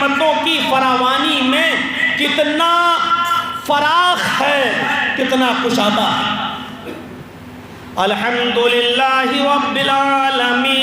نعمتوں کی فراوانی میں کتنا فراخ ہے، کتنا کشادہ ہے۔ الحمدللہ رب العالمین۔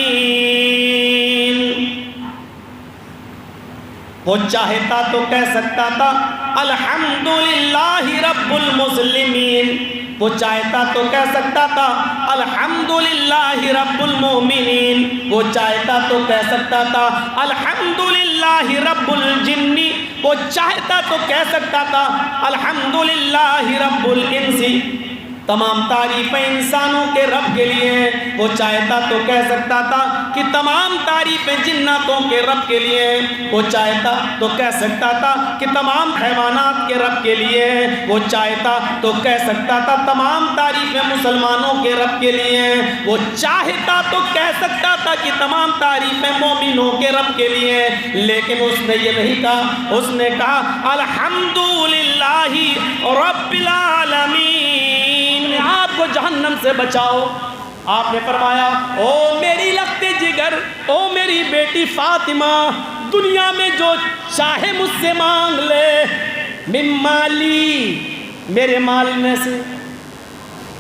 وہ چاہتا تو کہہ سکتا تھا الحمدللہ رب المسلمین، وہ چاہتا تو کہہ سکتا تھا الحمدللہ رب المؤمنین، وہ چاہتا تو کہہ سکتا تھا الحمدللہ رب الجن، وہ چاہتا تو کہہ سکتا تھا الحمدللہ رب الانس۔ تمام تعریفیں انسانوں کے رب کے لیے ہیں، وہ چاہتا تو کہہ سکتا تھا کہ تمام تعریفیں جناتوں کے رب کے لیے ہیں، وہ چاہتا تو کہہ سکتا تھا کہ تمام حیوانات کے رب کے لیے ہیں، وہ چاہتا تو کہہ سکتا تھا تمام تعریفیں مسلمانوں کے رب کے لیے ہیں، وہ چاہتا تو کہہ سکتا تھا کہ تمام تعریفیں مومنوں کے رب کے لیے ہیں، لیکن اس نے یہ نہیں کہا، اس نے کہا الحمدللہ رب العالمین۔ آپ کو جہنم سے بچاؤ۔ آپ نے فرمایا او میری لخت جگر، او میری بیٹی فاطمہ، دنیا میں جو چاہے مجھ سے مانگ لے، من مالی، میرے مال میں سے۔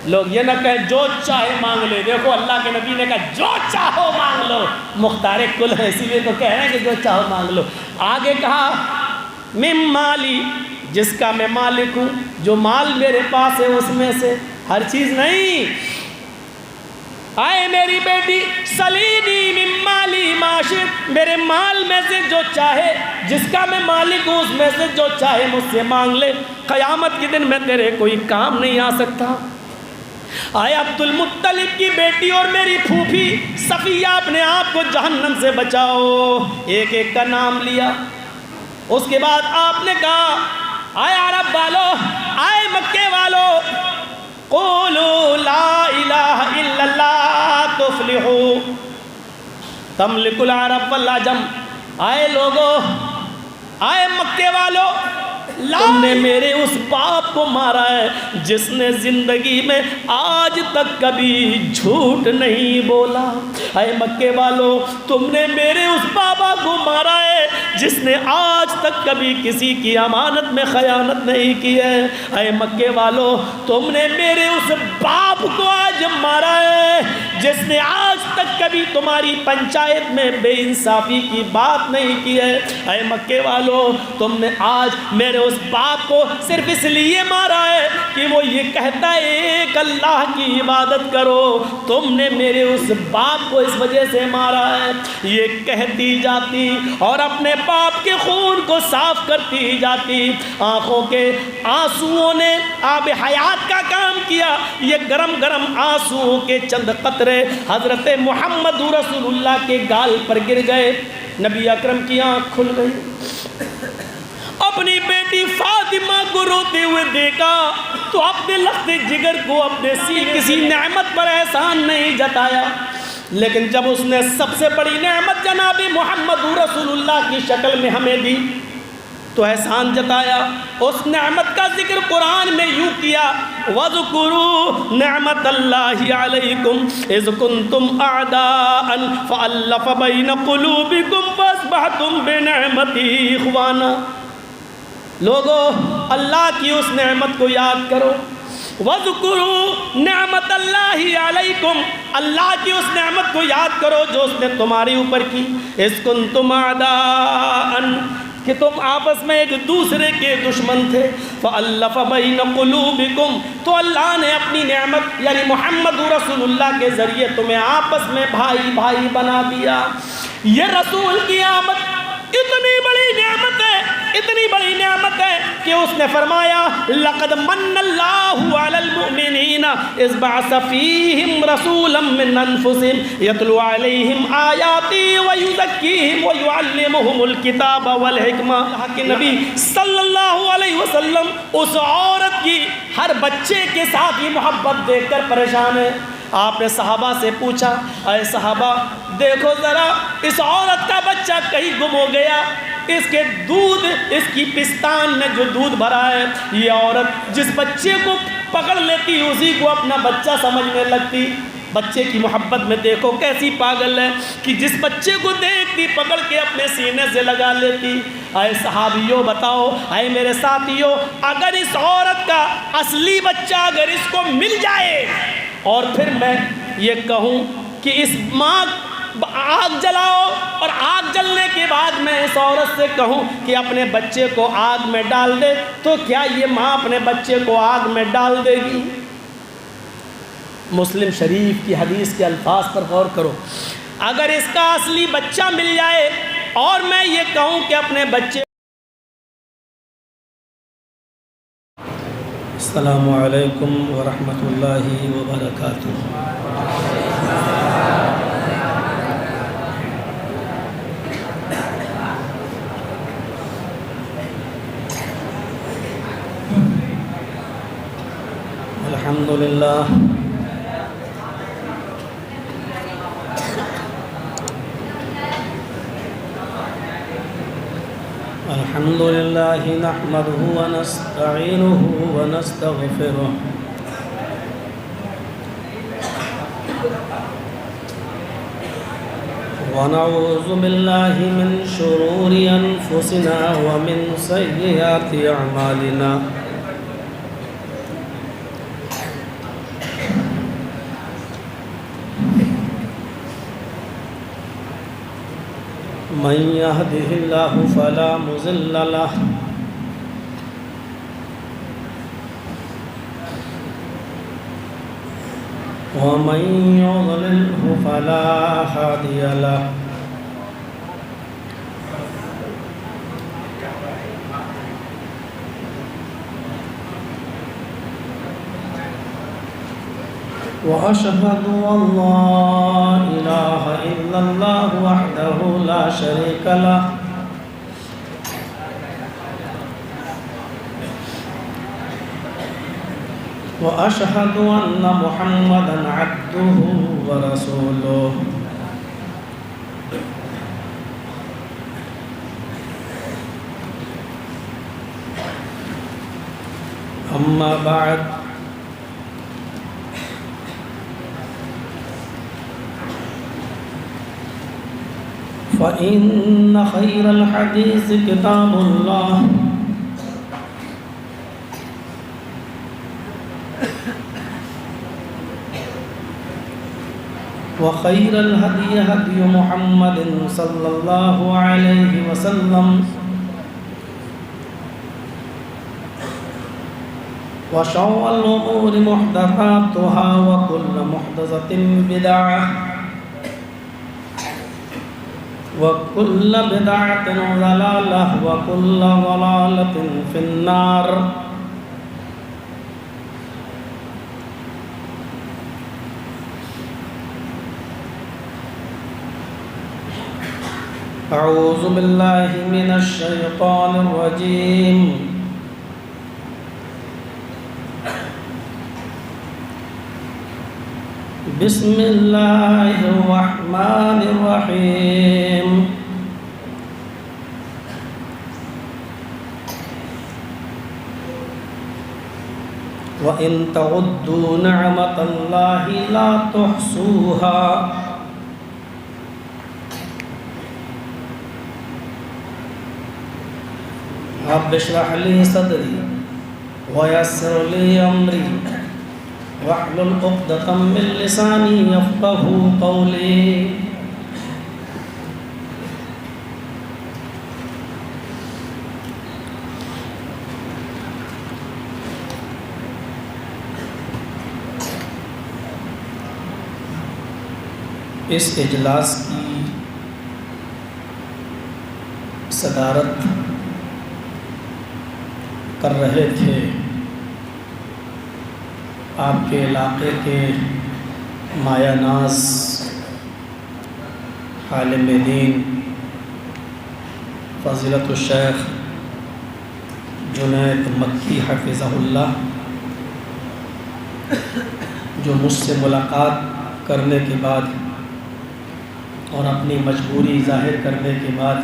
لوگ یہ نہ کہیں جو چاہے مانگ لے، دیکھو اللہ کے نبی نے کہا جو چاہو مانگ لو، مختار کل ہے اسی لیے تو کہہ رہے ہیں کہ جو چاہو مانگ لو۔ آگے کہا من مالی، جس کا میں مالک ہوں، جو مال میرے پاس ہے اس میں سے، ہر چیز نہیں۔ آئے میری بیٹی سلینی من مالی ما شئت، میرے مال میں سے جو چاہے، جس کا میں مالک ہوں اس میں سے جو چاہے مجھ سے مانگ لے، قیامت کے دن میں تیرے کوئی کام نہیں آ سکتا۔ آئے عبد المطلب کی بیٹی اور میری پھوپھی صفیہ، اپنے آپ کو جہنم سے بچاؤ۔ ایک ایک کا نام لیا۔ اس کے بعد آپ نے کہا آئے عرب والو، آئے مکے والو، قولوا لا الہ الا اللہ تفلحوا تملک العرب والعجم۔ آئے لوگو، آئے مکے والو، تم نے میرے اس باپ کو مارا ہے جس نے زندگی میں آج تک کبھی جھوٹ نہیں بولا۔ اے مکے والو، تم نے میرے اس بابا کو مارا ہے جس نے آج تک کبھی کسی کی امانت میں خیانت نہیں کی ہے۔ اے مکے والو، تم نے میرے اس باپ کو آج مارا ہے جس نے آج تک کبھی تمہاری پنچایت میں بے انصافی کی بات نہیں کی ہے۔ اے مکے والو، تم نے آج میرے اس باپ کو صرف اس لیے مارا ہے کہ وہ یہ کہتا ہے ایک اللہ کی عبادت کرو، تم نے میرے اس باپ کو اس وجہ سے مارا ہے۔ یہ کہتی جاتی اور اپنے باپ کے خون کو صاف کرتی جاتی، آنکھوں کے آنسوؤں نے آب حیات کا کام کیا۔ یہ گرم گرم آنسوؤں کے چند قطرے حضرت محمد رسول اللہ کے گال پر گر گئے۔ نبی اکرم کی آنکھ کھل گئی، اپنی بیٹی فاطمہ کو روتے ہوئے دیکھا تو اپنے لخت جگر کو اپنے کسی نعمت پر احسان نہیں جتایا، لیکن جب اس نے سب سے بڑی نعمت جناب محمد رسول اللہ کی شکل میں ہمیں دی تو احسان جتایا۔ اس نعمت کا ذکر قرآن میں یوں کیا وَذْكُرُوا نِعْمَةَ اللَّهِ عَلَيْكُمْ إِذْ كُنْتُمْ أَعْدَاءً فَأَلَّفَ بَيْنَ قُلُوبِكُمْ فَأَصْبَحْتُمْ بِنِعْمَتِهِ إِخْوَانًا۔ لوگو، اللہ کی اس نعمت کو یاد کرو۔ وَذْكُرُوا نِعْمَةَ اللَّهِ عَلَيْكُمْ، اللہ کی اس نعمت کو یاد کرو جو اس نے تمہارے اوپر کی۔ اِذْ كُنْتُمْ أَعْدَاءً، کہ تم آپس میں ایک دوسرے کے دشمن تھے۔ فَأَلَّفَ بَيْنَ قُلُوبِكُمْ، تو اللہ نے اپنی نعمت یعنی محمد رسول اللہ کے ذریعے تمہیں آپس میں بھائی بھائی بنا دیا۔ یہ رسول کی آمد اتنی بڑی نعمت ہے، اتنی بڑی نعمت ہے کہ اس نے فرمایا لَقَدْ مَنَّ اللَّهُ عَلَى الْمُؤْمِنِينَ إِذْ بَعَثَ فِيهِمْ رَسُولًا مِّنْ أَنفُسِهِمْ يَتْلُو عَلَيْهِمْ آيَاتِهِ وَيُزَكِّيهِمْ وَيُعَلِّمُهُمُ الْكِتَابَ وَالْحِكْمَةَ۔ کہ نبی صلی اللہ علیہ وسلم اس عورت کی ہر بچے کے ساتھ یہ محبت دیکھ کر پریشان ہے۔ آپ نے صحابہ سے پوچھا اے صحابہ دیکھو ذرا اس عورت کا بچہ کہیں گم ہو گیا، اس کے دودھ، اس کی پستان میں جو دودھ بھرا ہے، یہ عورت جس بچے کو پکڑ لیتی اسی کو اپنا بچہ سمجھنے لگتی۔ بچے کی محبت میں دیکھو کیسی پاگل ہے کہ جس بچے کو دیکھتی پکڑ کے اپنے سینے سے لگا لیتی۔ اے صحابیوں بتاؤ، اے میرے ساتھیوں، اگر اس عورت کا اصلی بچہ اگر اس کو مل جائے اور پھر میں یہ کہوں کہ اس ماں آگ جلاؤ، اور آگ جلنے کے بعد میں اس عورت سے کہوں کہ اپنے بچے کو آگ میں ڈال دے، تو کیا یہ ماں اپنے بچے کو آگ میں ڈال دے گی؟ مسلم شریف کی حدیث کے الفاظ پر غور کرو، اگر اس کا اصلی بچہ مل جائے اور میں یہ کہوں کہ اپنے بچے۔ السلام علیکم ورحمۃ اللہ وبرکاتہ۔ الحمدللہ الحمدللہ نحمدہ ونستعینہ ونستغفرہ ونعوذ باللہ من شرور انفسنا ومن سیئات اعمالنا، من يهده الله فلا مضل له ومن يضلله فلا هادي له، وأشهد أن لا إله إلا الله وحده لا شريك له، وأشهد أن محمدا عبده ورسوله، أما بعد، فإن خير الحديث كتاب الله، وخير الهدي هدي محمد صلى الله عليه وسلم، وشر الأمور محدثاتها وكل محدثة بدعة وكل بدعة ضلالة وكل ضلالة في النار۔ أعوذ بالله من الشيطان الرجيم، بسم الله الرحمن الرحيم، وإن تعدوا نعمة الله لا تحصوها، رب اشرح لي صدري ويسر لي أمري واحلل عقدة من لساني يفقهوا قولي۔ اس اجلاس کی صدارت کر رہے تھے آپ کے علاقے کے مایہ ناز عالم دین فضیلت الشیخ جنید مکی حفظہ اللہ، جو مجھ سے ملاقات کرنے کے بعد اور اپنی مجبوری ظاہر کرنے کے بعد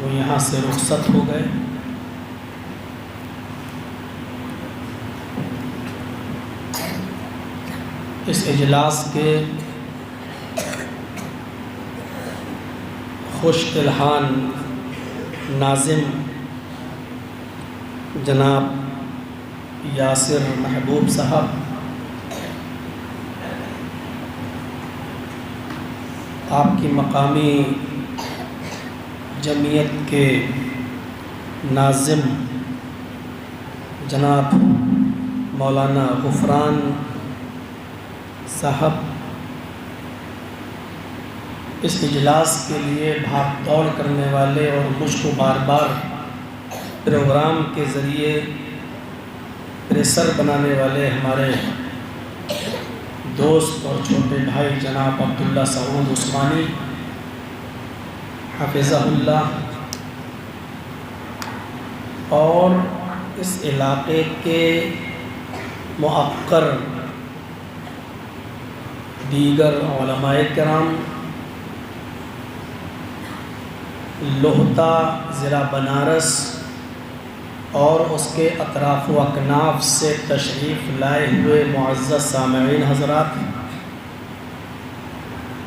وہ یہاں سے رخصت ہو گئے۔ اس اجلاس کے خوش الحان ناظم جناب یاسر محبوب صاحب، آپ کی مقامی جمعیت کے ناظم جناب مولانا غفران صاحب، اس اجلاس کے لیے بھاگ دوڑ کرنے والے اور مجھ کو بار بار پروگرام کے ذریعے پریسر بنانے والے ہمارے دوست اور چھوٹے بھائی جناب عبداللہ سعود عثمانی حفظہ اللہ، اور اس علاقے کے معقر دیگر علماء کرام، لوہتا ضلع بنارس اور اس کے اطراف و اکناف سے تشریف لائے ہوئے معزز سامعین حضرات،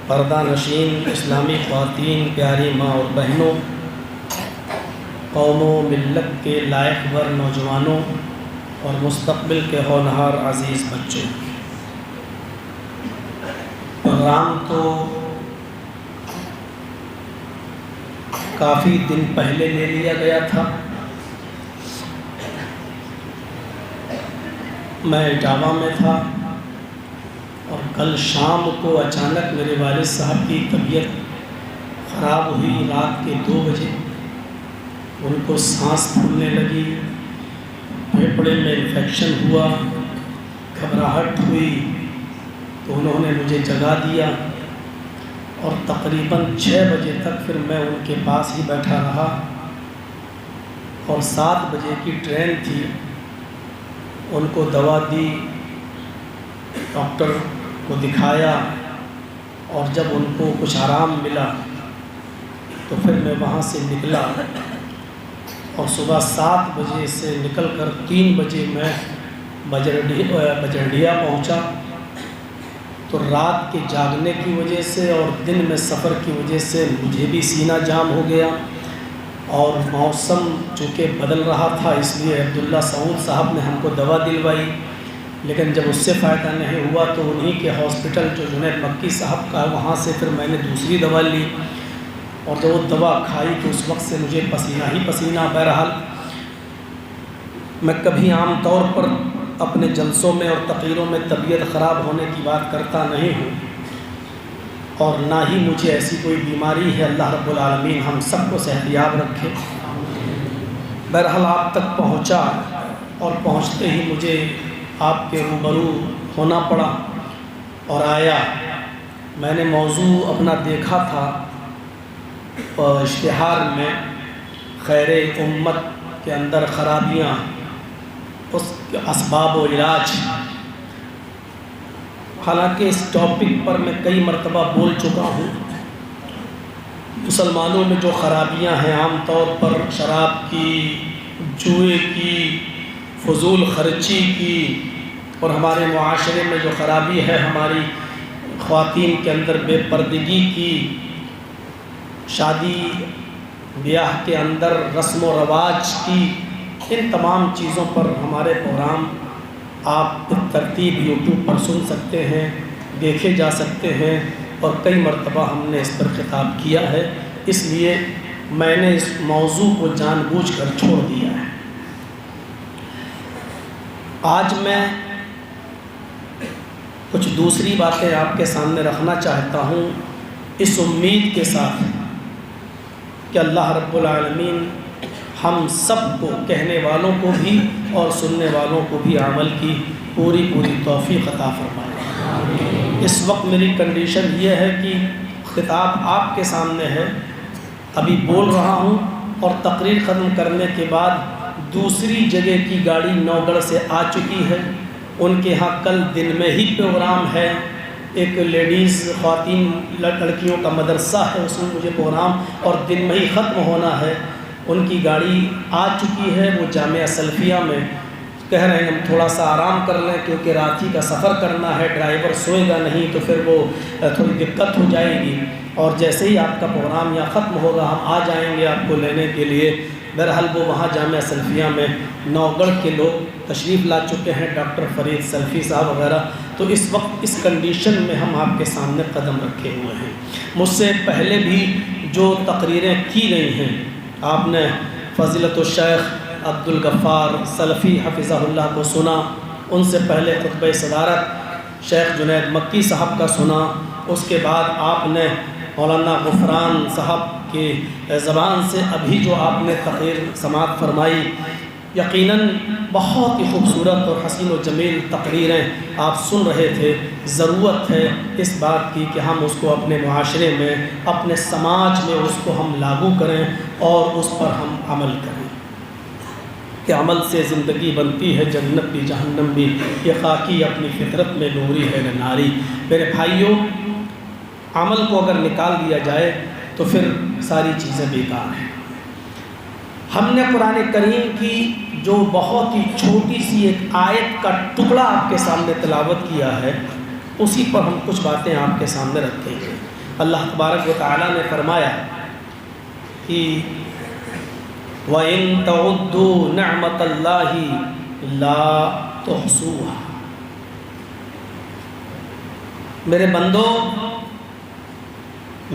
پردہ نشین اسلامی خواتین، پیاری ماں اور بہنوں، قوم و ملت کے لائق ور نوجوانوں اور مستقبل کے ہونہار عزیز بچوں، پروگرام تو کافی دن پہلے لے لیا گیا تھا۔ میں اٹاوا میں تھا اور کل شام کو اچانک میرے والد صاحب کی طبیعت خراب ہوئی، رات کے 2 بجے ان کو سانس پھولنے لگی، پھیپھڑے میں انفیکشن ہوا، گھبراہٹ ہوئی، تو انہوں نے مجھے جگا دیا اور تقریباً 6 بجے تک پھر میں ان کے پاس ہی بیٹھا رہا، اور 7 بجے کی ٹرین تھی، ان کو دوا دی، ڈاکٹر کو دکھایا، اور جب ان کو کچھ آرام ملا تو پھر میں وہاں سے نکلا، اور صبح 7 بجے سے نکل کر 3 بجے میں بجرڈیا پہنچا۔ تو رات کے جاگنے کی وجہ سے اور دن میں سفر کی وجہ سے مجھے بھی سینہ جام ہو گیا، اور موسم چونکہ بدل رہا تھا، اس لیے عبداللہ سعود صاحب نے ہم کو دوا دلوائی، لیکن جب اس سے فائدہ نہیں ہوا تو انہی کے ہاسپٹل جو جنید مکی صاحب کا، وہاں سے پھر میں نے دوسری دوا لی، اور جب وہ دوا کھائی تو اس وقت سے مجھے پسینہ ہی پسینہ۔ بہرحال میں کبھی عام طور پر اپنے جلسوں میں اور تقریروں میں طبیعت خراب ہونے کی بات کرتا نہیں ہوں، اور نہ ہی مجھے ایسی کوئی بیماری ہے، اللہ رب العالمین ہم سب کو صحت یاب رکھے۔ بہرحال آپ تک پہنچا، اور پہنچتے ہی مجھے آپ کے روبرو ہونا پڑا، اور آیا میں نے موضوع اپنا دیکھا تھا اشتہار میں، خیر امت کے اندر خرابیاں، اس کے اسباب و علاج۔ حالانکہ اس ٹاپک پر میں کئی مرتبہ بول چکا ہوں، مسلمانوں میں جو خرابیاں ہیں عام طور پر شراب کی، جوئے کی، فضول خرچی کی، اور ہمارے معاشرے میں جو خرابی ہے ہماری خواتین کے اندر بے پردگی کی، شادی بیاہ کے اندر رسم و رواج کی، ان تمام چیزوں پر ہمارے پروگرام آپ ترتیب یوٹیوب پر سن سکتے ہیں، دیکھے جا سکتے ہیں، اور کئی مرتبہ ہم نے اس پر خطاب کیا ہے، اس لیے میں نے اس موضوع کو جان بوجھ کر چھوڑ دیا ہے۔ آج میں کچھ دوسری باتیں آپ کے سامنے رکھنا چاہتا ہوں، اس امید کے ساتھ کہ اللہ رب العالمین ہم سب کو، کہنے والوں کو بھی اور سننے والوں کو بھی، عمل کی پوری توفیق عطا فرمائے۔ اس وقت میری کنڈیشن یہ ہے کہ خطاب آپ کے سامنے ہے، ابھی بول رہا ہوں، اور تقریر ختم کرنے کے بعد دوسری جگہ کی گاڑی نوگڑھ سے آ چکی ہے، ان کے ہاں کل دن میں ہی پروگرام ہے، ایک لیڈیز خواتین لڑکیوں کا مدرسہ ہے، اس میں مجھے پروگرام اور دن میں ہی ختم ہونا ہے۔ ان کی گاڑی آ چکی ہے، وہ جامعہ سلفیہ میں کہہ رہے ہیں ہم تھوڑا سا آرام کر لیں کیونکہ رات ہی کا سفر کرنا ہے، ڈرائیور سوئے گا نہیں تو پھر وہ تھوڑی دقت ہو جائے گی، اور جیسے ہی آپ کا پروگرام یا ختم ہوگا ہم آ جائیں گے آپ کو لینے کے لیے۔ بہرحال وہ وہاں جامعہ سلفیہ میں نوگڑھ کے لوگ تشریف لا چکے ہیں، ڈاکٹر فرید سلفی صاحب وغیرہ، تو اس وقت اس کنڈیشن میں ہم آپ کے سامنے قدم رکھے ہوئے ہیں۔ مجھ سے پہلے بھی جو تقریریں کی گئی ہیں، آپ نے فضیلت الشیخ عبدالغفار سلفی حفظہ اللہ کو سنا، ان سے پہلے خطبہ صدارت شیخ جنید مکی صاحب کا سنا، اس کے بعد آپ نے مولانا غفران صاحب کی زبان سے ابھی جو آپ نے تقریر سماعت فرمائی، یقیناً بہت ہی خوبصورت اور حسین و جمیل تقریریں آپ سن رہے تھے۔ ضرورت ہے اس بات کی کہ ہم اس کو اپنے معاشرے میں، اپنے سماج میں اس کو ہم لاگو کریں اور اس پر ہم عمل کریں کہ عمل سے زندگی بنتی ہے، جنت بھی جہنم بھی، یہ خاکی اپنی فطرت میں نوری ہے نہ ناری۔ میرے بھائیوں، عمل کو اگر نکال دیا جائے تو پھر ساری چیزیں بیکار ہیں۔ ہم نے قرآن کریم کی جو بہت ہی چھوٹی سی ایک آیت کا ٹکڑا آپ کے سامنے تلاوت کیا ہے، اسی پر ہم کچھ باتیں آپ کے سامنے رکھیں گے۔ اللہ تبارک و تعالیٰ نے فرمایا کہ وَإِن تَعُدُّوا نِعْمَةَ اللَّهِ لَا تُحْصُوهَا۔ میرے بندو،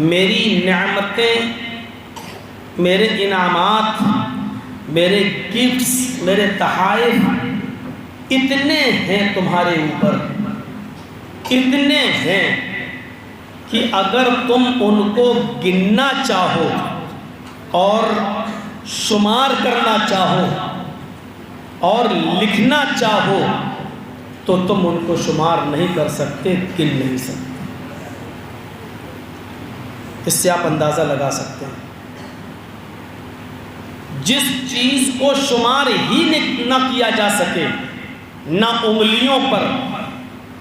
میری نعمتیں، میرے انعامات، میرے گفٹس، میرے تحائف اتنے ہیں تمہارے اوپر، اتنے ہیں کہ اگر تم ان کو گننا چاہو اور شمار کرنا چاہو اور لکھنا چاہو تو تم ان کو شمار نہیں کر سکتے، گن نہیں سکتے۔ اس سے آپ اندازہ لگا سکتے ہیں جس چیز کو شمار ہی نہ کیا جا سکے، نہ انگلیوں پر،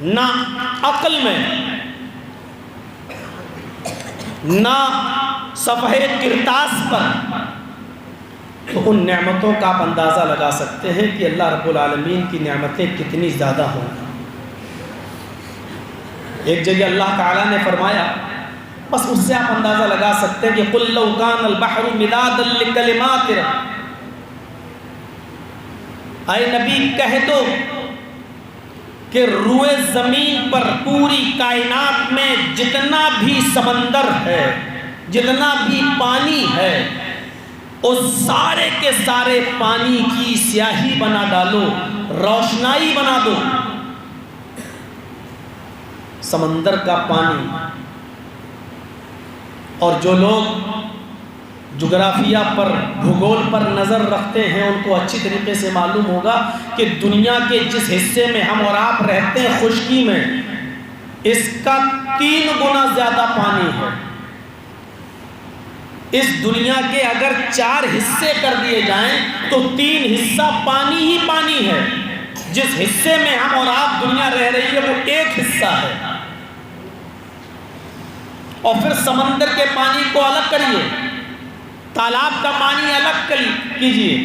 نہ عقل میں، نہ صفحے کرتاس پر، تو ان نعمتوں کا آپ اندازہ لگا سکتے ہیں کہ اللہ رب العالمین کی نعمتیں کتنی زیادہ ہوں۔ ایک جگہ اللہ تعالیٰ نے فرمایا، بس اس سے آپ اندازہ لگا سکتے ہیں کہ قُلْ لَوْ كَانَ الْبَحْرُ مِدَادًا لِكَلِمَاتِ رَبِّي، اے نبی کہہ دو کہ روئے زمین پر پوری کائنات میں جتنا بھی سمندر ہے، جتنا بھی پانی ہے، اس سارے کے سارے پانی کی سیاہی بنا ڈالو، روشنائی بنا دو۔ سمندر کا پانی، اور جو لوگ جغرافیہ پر، بھگول پر نظر رکھتے ہیں، ان کو اچھی طریقے سے معلوم ہوگا کہ دنیا کے جس حصے میں ہم اور آپ رہتے ہیں، خشکی میں، اس کا 3 گنا زیادہ پانی ہے۔ اس دنیا کے اگر 4 حصے کر دیے جائیں تو 3 حصہ پانی ہی پانی ہے۔ جس حصے میں ہم اور آپ دنیا رہ رہی ہے وہ 1 حصہ ہے۔ اور پھر سمندر کے پانی کو الگ کریے، تالاب کا پانی الگ کیجیے،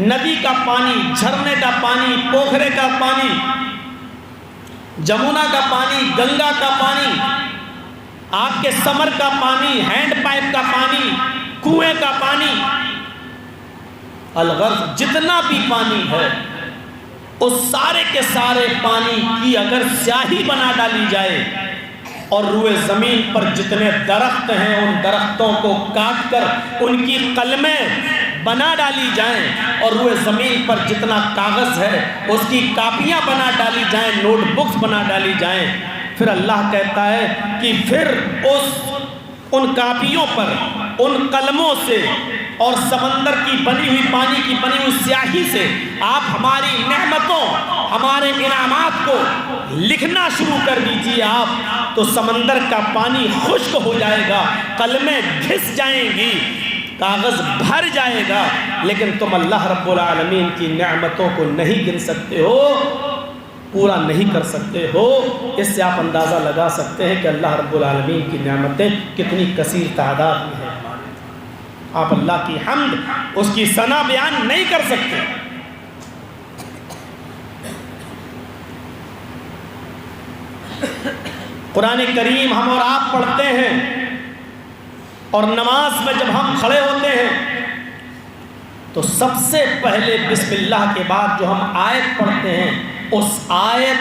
ندی کا پانی، جھرنے کا پانی، پوکھرے کا پانی، جمنا کا پانی، گنگا کا پانی، آپ کے سمر کا پانی، ہینڈ پائپ کا پانی، کنویں کا پانی، الغرض جتنا بھی پانی ہے، اس سارے کے سارے پانی کی اگر سیاہی بنا ڈالی جائے اور روئے زمین پر جتنے درخت ہیں ان درختوں کو کاٹ کر ان کی قلمیں بنا ڈالی جائیں، اور روئے زمین پر جتنا کاغذ ہے اس کی کاپیاں بنا ڈالی جائیں، نوٹ بکس بنا ڈالی جائیں، پھر اللہ کہتا ہے کہ پھر ان کاپیوں پر، ان قلموں سے اور سمندر کی بنی ہوئی، پانی کی بنی ہوئی سیاہی سے آپ ہماری نعمتوں، ہمارے انعامات کو لکھنا شروع کر دیجیے آپ، تو سمندر کا پانی خشک ہو جائے گا، قلمیں گھس جائیں گی، کاغذ بھر جائے گا، لیکن تم اللہ رب العالمین کی نعمتوں کو نہیں گن سکتے ہو، پورا نہیں کر سکتے ہو۔ اس سے آپ اندازہ لگا سکتے ہیں کہ اللہ رب العالمین کی نعمتیں کتنی کثیر تعداد میں ہیں۔ آپ اللہ کی حمد، اس کی ثنا بیان نہیں کر سکتے۔ قرآن کریم ہم اور آپ پڑھتے ہیں اور نماز میں جب ہم کھڑے ہوتے ہیں تو سب سے پہلے بسم اللہ کے بعد جو ہم آیت پڑھتے ہیں، اس آیت،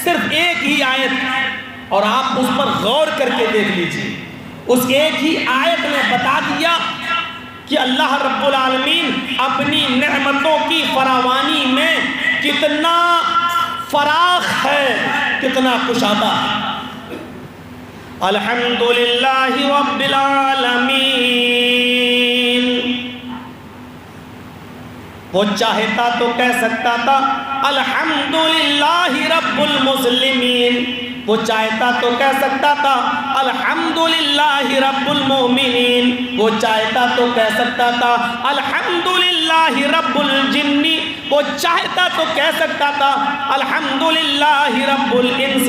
صرف ایک ہی آیت، اور آپ اس پر غور کر کے دیکھ لیجیے، اس ایک ہی آیت نے بتا دیا کہ اللہ رب العالمین اپنی نعمتوں کی فراوانی میں کتنا فراخ ہے، کتنا کشادہ ہے۔ الحمدللہ رب العالمین، وہ چاہتا تو کہہ سکتا تھا الحمدللہ رب المسلمین، وہ چاہتا تو کہہ سکتا تھا الحمدللہ رب المؤمنین، وہ چاہتا تو کہہ سکتا تھا الحمدللہ رب الجن، وہ چاہتا تو کہہ سکتا تھا الحمدللہ رب الانس،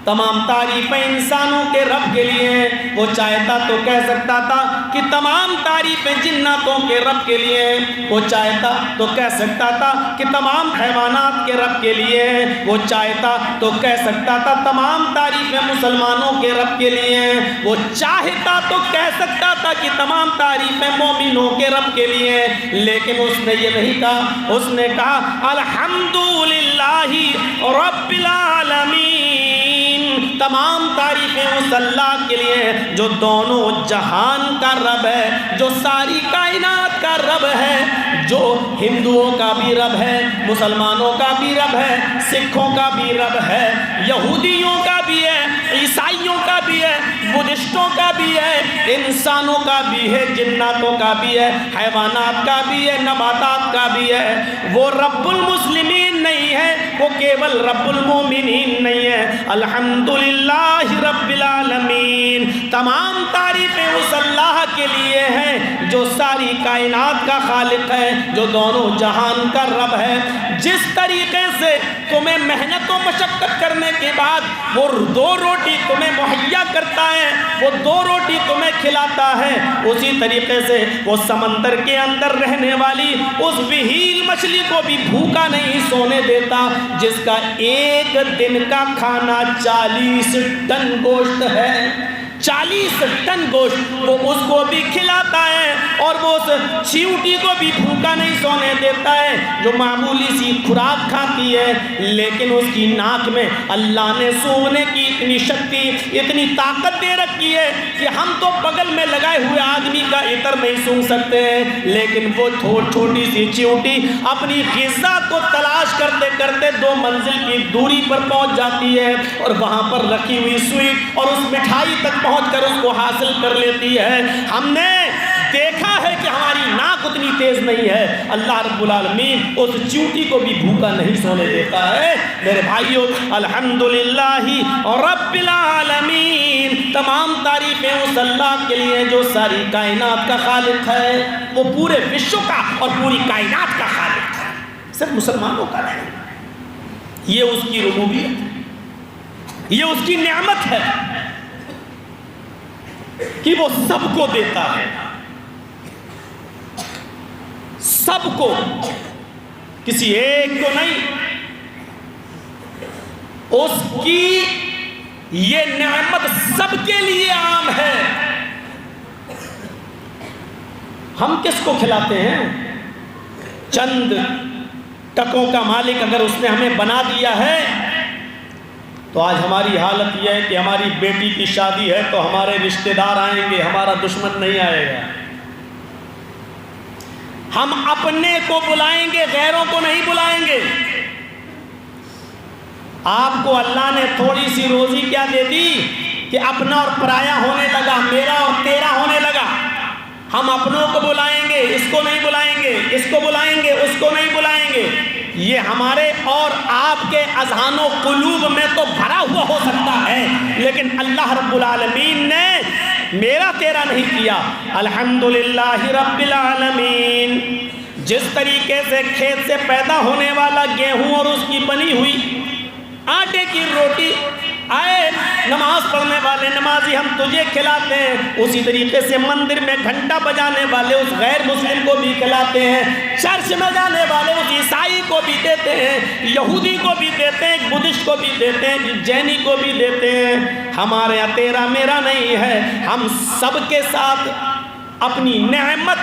تمام تعریفیں انسانوں کے رب کے لیے ہیں۔ وہ چاہتا تو کہہ سکتا تھا کہ تمام تعریفیں جناتوں کے رب کے لیے ہیں۔ وہ چاہتا تو کہہ سکتا تھا کہ تمام حیوانات کے رب کے لیے ہیں۔ وہ چاہتا تو کہہ سکتا تھا تمام تعریفیں مسلمانوں کے رب کے لیے ہیں۔ وہ چاہتا تو کہہ سکتا تھا کہ تمام تعریفیں مومنوں کے رب کے لیے ہیں، لیکن اس نے یہ نہیں کہا، اس نے کہا الحمدللہ رب العالمین، تمام تعریفیں اس اللہ کے لیے جو دونوں جہان کا رب ہے، جو ساری کائنات کا رب ہے، جو ہندوؤں کا بھی رب ہے، مسلمانوں کا بھی رب ہے، سکھوں کا بھی رب ہے، یہودیوں کا بھی ہے، عیسائیوں کا بھی ہے، بدھسٹوں کا بھی ہے، انسانوں کا بھی ہے، جناتوں کا بھی ہے، حیوانات کا بھی ہے، نباتات کا بھی ہے۔ وہ رب المسلمین نہیں ہے، وہ کیول رب المومنین نہیں ہے۔ الحمدللہ رب العالمین، تمام تعریفیں اس اللہ کے لیے ہیں جو ساری کائنات کا خالق ہے، جو دونوں جہان کا رب ہے۔ جس طریقے سے تمہیں محنت و مشقت کرنے کے بعد وہ دو روٹی تمہیں مہیا کرتا ہے، وہ دو روٹی تمہیں کھلاتا ہے، اسی طریقے سے وہ سمندر کے اندر رہنے والی اس وہیل مچھلی کو بھی بھوکا نہیں سونے دیتا، جس کا ایک دن کا کھانا 40 ٹن گوشت ہے، 40 ٹن گوشت وہ اس کو بھی کھلاتا ہے، اور وہ اس چیونٹی کو بھی بھوکا نہیں سونے دیتا ہے جو معمولی سی خوراک کھاتی ہے، لیکن اس کی ناک میں اللہ نے سونگنے کی اتنی شکتی، اتنی طاقت دے رکھی ہے کہ ہم تو بغل میں لگائے ہوئے آدمی کا عطر نہیں سونگ سکتے ہیں، لیکن وہ چھوٹی سی چیونٹی اپنی غذا کو تلاش کرتے کرتے 2 منزل کی دوری پر پہنچ جاتی ہے، اور وہاں پر رکھی ہوئی سویٹ اور اس مٹھائی تک پہنچ کر اس کو حاصل کر لیتی ہے۔ ہم نے دیکھا ہے کہ ہماری ناک اتنی تیز نہیں ہے، اللہ رب العالمین اس چیونٹی کو بھی بھوکا نہیں سونے دیتا ہے۔ میرے بھائیو، الحمدللہ رب العالمین، تمام تعریفیں اس اللہ کے لیے جو ساری کائنات کا خالق ہے، وہ پورے وشو کا اور پوری کائنات کا خالق ہے، صرف مسلمانوں کا نہیں۔ یہ اس کی ربوبیت، یہ اس کی نعمت ہے کہ وہ سب کو دیتا ہے، سب کو، کسی ایک کو نہیں۔ اس کی یہ نعمت سب کے لیے عام ہے۔ ہم کس کو کھلاتے ہیں؟ چند ٹکوں کا مالک اگر اس نے ہمیں بنا دیا ہے تو آج ہماری حالت یہ ہے کہ ہماری بیٹی کی شادی ہے تو ہمارے رشتہ دار آئیں گے، ہمارا دشمن نہیں آئے گا۔ ہم اپنے کو بلائیں گے، غیروں کو نہیں بلائیں گے۔ آپ کو اللہ نے تھوڑی سی روزی کیا دے دی کہ اپنا اور پرایا ہونے لگا، میرا اور تیرا ہونے لگا۔ ہم اپنوں کو بلائیں گے، اس کو نہیں بلائیں گے، اس کو بلائیں گے، اس کو نہیں بلائیں گے۔ یہ ہمارے اور آپ کے اذہان و قلوب میں تو بھرا ہوا ہو سکتا ہے، لیکن اللہ رب العالمین نے میرا تیرا نہیں کیا۔ الحمدللہ رب العالمین، جس طریقے سے کھیت سے پیدا ہونے والا گیہوں اور اس کی بنی ہوئی آٹے کی روٹی آئے نماز پڑھنے والے نمازی ہم تجھے کھلاتے ہیں، اسی طریقے سے مندر میں گھنٹا بجانے والے اس غیر مسلم کو بھی کھلاتے ہیں، چرچ میں جانے والے اس عیسائی کو بھی دیتے ہیں، یہودی کو بھی دیتے ہیں، بدھسٹ کو بھی دیتے ہیں، جینی کو بھی دیتے ہیں۔ ہمارے یہاں تیرا میرا نہیں ہے، ہم سب کے ساتھ اپنی نعمت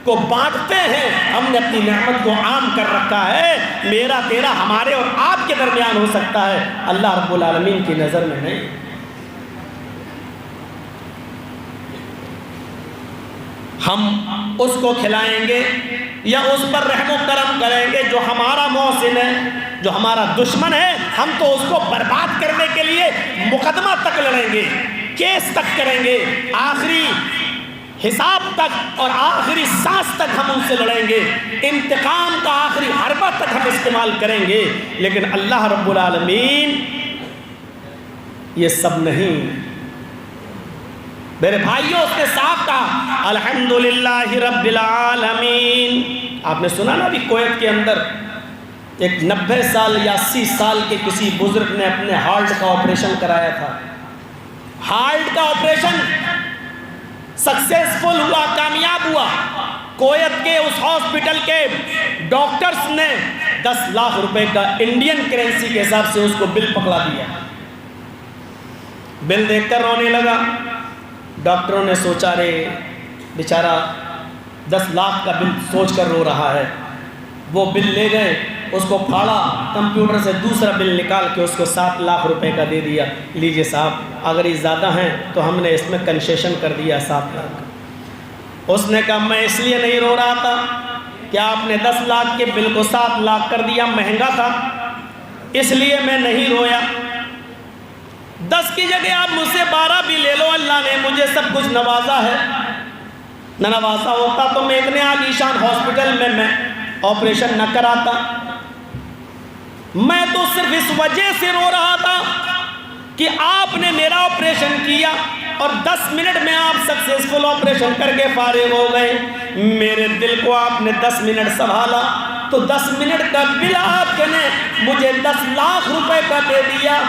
کو بانٹتے ہیں، ہم نے اپنی نعمت کو عام کر رکھا ہے، میرا تیرا ہمارے اور آپ کے درمیان ہو سکتا ہے، اللہ رب العالمین کی نظر میں نہیں۔ ہم اس کو کھلائیں گے یا اس پر رحم و کرم کریں گے جو ہمارا محسن ہے، جو ہمارا دشمن ہے ہم تو اس کو برباد کرنے کے لیے مقدمہ تک لڑیں گے، کیس تک کریں گے، آخری حساب تک اور آخری سانس تک ہم ان سے لڑیں گے، انتقام کا آخری حربہ تک ہم استعمال کریں گے، لیکن اللہ رب العالمین یہ سب نہیں۔ میرے بھائیوں، اس نے صاف کہا الحمدللہ رب العالمین۔ آپ نے سنا نا ابھی کویت کے اندر ایک 90 سال یا 80 سال کے کسی بزرگ نے اپنے ہارٹ کا آپریشن کرایا تھا، ہارٹ کا آپریشن سکسیسفل ہوا، کامیاب ہوا۔ کویت کے اس ہاسپٹل کے ڈاکٹرز نے 10 لاکھ روپے کا انڈین کرنسی کے حساب سے اس کو بل پکڑا دیا۔ بل دیکھ کر رونے لگا۔ ڈاکٹروں نے سوچا رے بیچارہ 10 لاکھ کا بل سوچ کر رو رہا ہے۔ وہ بل لے گئے، اس کو پھاڑا، کمپیوٹر سے دوسرا بل نکال کے اس کو 7 لاکھ روپے کا دے دیا، لیجئے صاحب اگر یہ زیادہ ہیں تو ہم نے اس میں کنسیشن کر دیا 7 لاکھ۔ اس نے کہا میں اس لیے نہیں رو رہا تھا کہ آپ نے 10 لاکھ کے بل کو 7 لاکھ کر دیا، مہنگا تھا اس لیے میں نہیں رویا۔ 10 کی جگہ آپ مجھ سے 12 بھی لے لو، اللہ نے مجھے سب کچھ نوازا ہے، نہ نوازا ہوتا تو میں اتنے عالیشان ہاسپٹل میں آپریشن نہ کراتا۔ میں تو صرف اس وجہ سے رو رہا تھا کہ آپ نے میرا آپریشن کیا اور 10 منٹ میں آپ سکسیسفل آپریشن کر کے فارغ ہو گئے، میرے دل کو آپ نے 10 منٹ سنبھالا، تو 10 منٹ کا بل آپ نے مجھے 10 لاکھ روپے کا دے دیا۔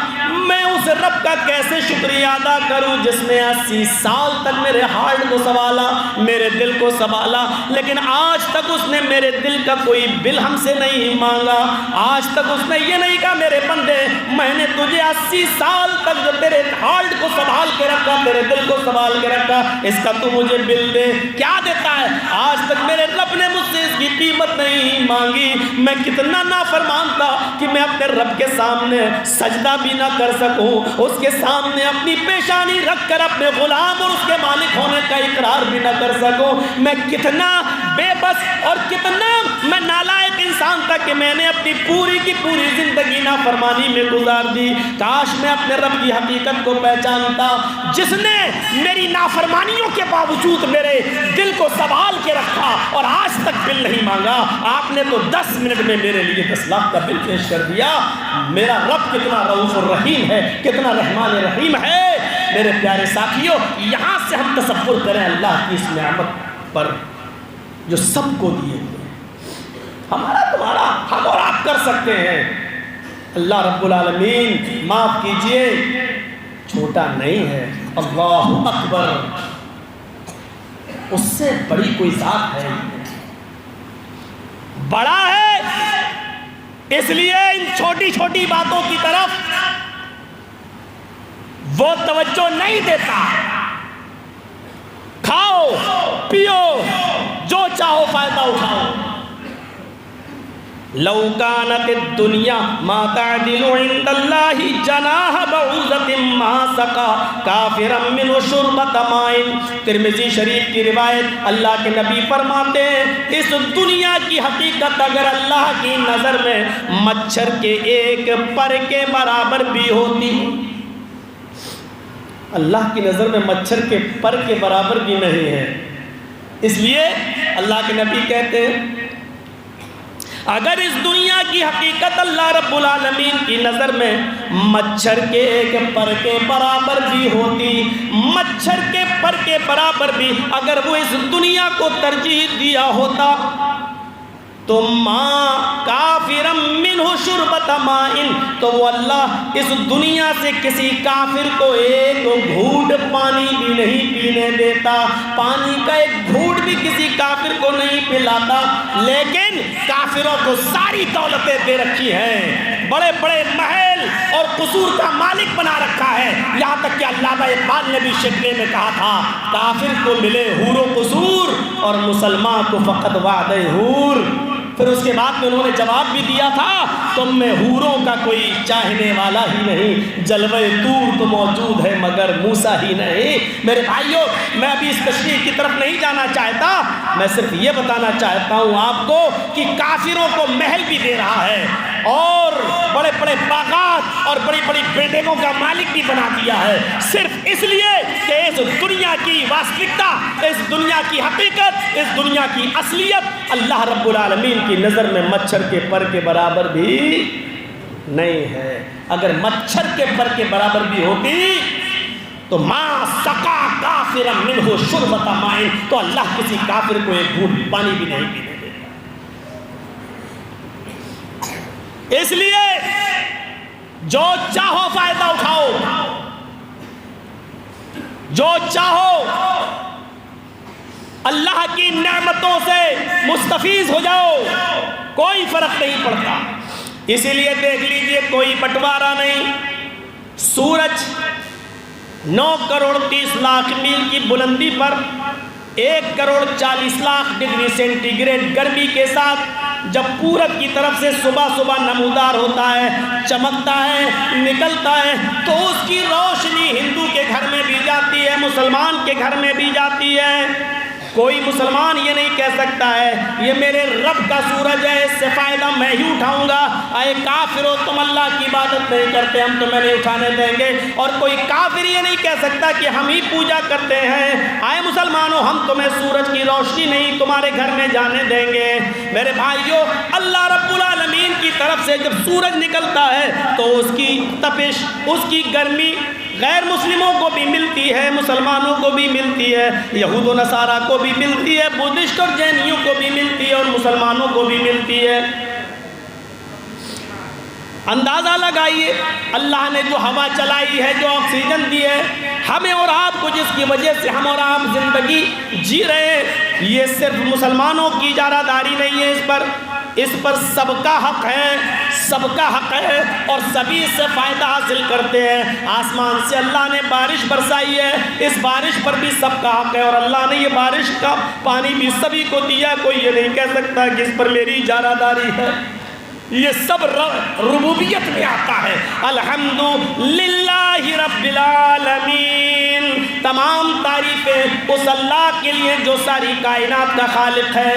میں اس رب کا کیسے شکریہ ادا کروں جس نے 80 سال تک میرے ہارٹ کو سنبھالا، میرے دل کو سنبھالا، لیکن آج تک اس نے میرے دل کا کوئی بل ہم سے نہیں مانگا، آج تک اس نے یہ نہیں کہا میرے بندے میں نے تجھے 80 سال تک جو تیرے ہارٹ کو سنبھال کے رکھا، تیرے دل کو سنبھال کے رکھا، اس کا تو مجھے بل دے۔ کیا دیتا ہے؟ آج تک میرے رب نے مجھ سے اس کی قیمت نہیں مانگی۔ میں کتنا نافرمان تھا کہ میں اپنے رب کے سامنے سجدہ بھی نہ کر سکوں، اس کے سامنے اپنی پیشانی رکھ کر اپنے غلام اور اس کے مالک ہونے کا اقرار بھی نہ کر سکوں۔ میں کتنا بے بس اور کتنا میں نالائق انسان تھا کہ میں نے اپنی پوری کی پوری زندگی نافرمانی میں گزار دی۔ کاش میں اپنے رب کی حقیقت کو پہچانتا جس نے میری نافرمانیوں کے باوجود میرے دل کو سنبھال کے رکھا اور آج تک بل نہیں مانگا۔ آپ نے تو 10 منٹ میں میرے لیے 10 لاکھ کا بل پیش کر دیا۔ میرا رب کتنا رؤوف الرحیم ہے، کتنا رحمان رحیم ہے۔ میرے پیارے ساتھیوں، یہاں سے ہم تصور کریں اللہ کی اس نعمت پر جو سب کو دیے ہوئے، ہمارا تمہارا ہم اور آپ کر سکتے ہیں۔ اللہ رب العالمین معاف کیجئے چھوٹا نہیں ہے، اللہ اکبر، اس سے بڑی کوئی ذات ہے، بڑا ہے۔ اس لیے ان چھوٹی چھوٹی باتوں کی طرف وہ توجہ نہیں دیتا۔ کھاؤ پیو جو چاہو فائدہ اٹھاؤ۔ لو كانت الدنيا ما تعدل عند الله جناح بعوضة ما سقى كافرا منه شربة ماء۔ ترمذی شریف کی روایت، اللہ کے نبی فرماتے ہیں اس دنیا کی حقیقت اگر اللہ کی نظر میں مچھر کے ایک پر کے برابر بھی ہوتی، اللہ کی نظر میں مچھر کے پر کے برابر بھی نہیں ہے۔ اس لیے اللہ کے نبی کہتے ہیں اگر اس دنیا کی حقیقت اللہ رب العالمین کی نظر میں مچھر کے ایک پر کے برابر بھی ہوتی، مچھر کے پر کے برابر بھی اگر وہ اس دنیا کو ترجیح دیا ہوتا تم ماں کافرم منہ شربت مائن، تو وہ اللہ اس دنیا سے کسی کافر کو ایک گھونٹ پانی بھی نہیں پینے دیتا، پانی کا ایک گھونٹ بھی کسی کافر کو نہیں پلاتا، لیکن کافروں کو ساری دولتیں دے رکھی ہیں، بڑے بڑے محل اور قصور کا مالک بنا رکھا ہے، یہاں تک کہ علامہ اقبال نے بھی شکوے میں کہا تھا کافر کو ملے حور و قصور اور مسلمان کو فقط وعدہ حور۔ پھر اس کے بعد میں انہوں نے جواب بھی دیا تھا تم میں حوروں کا کوئی چاہنے والا ہی نہیں، جلوہ طور تو موجود ہے مگر موسیٰ ہی نہیں۔ میرے بھائیوں، میں ابھی اس تشریح کی طرف نہیں جانا چاہتا، میں صرف یہ بتانا چاہتا ہوں آپ کو کہ کافروں کو محل بھی دے رہا ہے اور بڑے بڑے باغات اور بڑی بڑی بلڈنگوں کا مالک بھی بنا دیا ہے، صرف اس لیے کہ اس دنیا کی واستوکتا، اس دنیا کی حقیقت، اس دنیا کی اصلیت اللہ رب العالمین کی نظر میں مچھر کے پر کے برابر بھی نہیں ہے۔ اگر مچھر کے پر کے برابر بھی ہوتی تو ما سقا کافرا منہ شربۃ ماء، تو اللہ کسی کافر کو ایک گھونٹ پانی بھی نہیں پینے دیتا۔ اس لیے جو چاہو فائدہ اٹھاؤ، جو چاہو اللہ کی نعمتوں سے مستفیض ہو جاؤ، کوئی فرق نہیں پڑتا۔ اسی لیے دیکھ لیجئے کوئی بٹوارا نہیں، سورج 9 کروڑ 30 لاکھ میل کی بلندی پر 1 crore 40 lakh degree centigrade گرمی کے ساتھ جب پورب کی طرف سے صبح صبح نمودار ہوتا ہے، چمکتا ہے، نکلتا ہے، تو اس کی روشنی ہندو کے گھر میں بھی جاتی ہے، مسلمان کے گھر میں بھی جاتی ہے۔ کوئی مسلمان یہ نہیں کہہ سکتا ہے یہ میرے رب کا سورج ہے، اس سے فائدہ میں ہی اٹھاؤں گا، اے کافرو تم اللہ کی عبادت نہیں کرتے، ہم تمہیں نہیں اٹھانے دیں گے۔ اور کوئی کافر یہ نہیں کہہ سکتا کہ ہم ہی پوجا کرتے ہیں، اے مسلمانوں ہم تمہیں سورج کی روشنی نہیں تمہارے گھر میں جانے دیں گے۔ میرے بھائیوں، اللہ رب العالمین کی طرف سے جب سورج نکلتا ہے تو اس کی تپش، اس کی گرمی غیر مسلموں کو بھی ملتی ہے، مسلمانوں کو بھی ملتی ہے، یہود و نصارہ کو بھی ملتی ہے، بدھسٹ اور جینیوں کو بھی ملتی ہے اور مسلمانوں کو بھی ملتی ہے۔ اندازہ لگائیے اللہ نے جو ہوا چلائی ہے، جو آکسیجن دی ہے ہمیں اور آپ کو، جس کی وجہ سے ہم اور آپ زندگی جی رہے ہیں، یہ صرف مسلمانوں کی اجارہ داری نہیں ہے، اس پر سب کا حق ہے، سب کا حق ہے اور سبھی سے فائدہ حاصل کرتے ہیں۔ آسمان سے اللہ نے بارش برسائی ہے، اس بارش پر بھی سب کا حق ہے اور اللہ نے یہ بارش کا پانی بھی سبھی کو دیا، کوئی یہ نہیں کہہ سکتا کہ اس پر میری اجارہ داری ہے، یہ سب ربوبیت میں آتا ہے۔ الحمدللہ رب العالمین، تمام تعریفیں اس اللہ کے لیے جو ساری کائنات کا خالق ہے،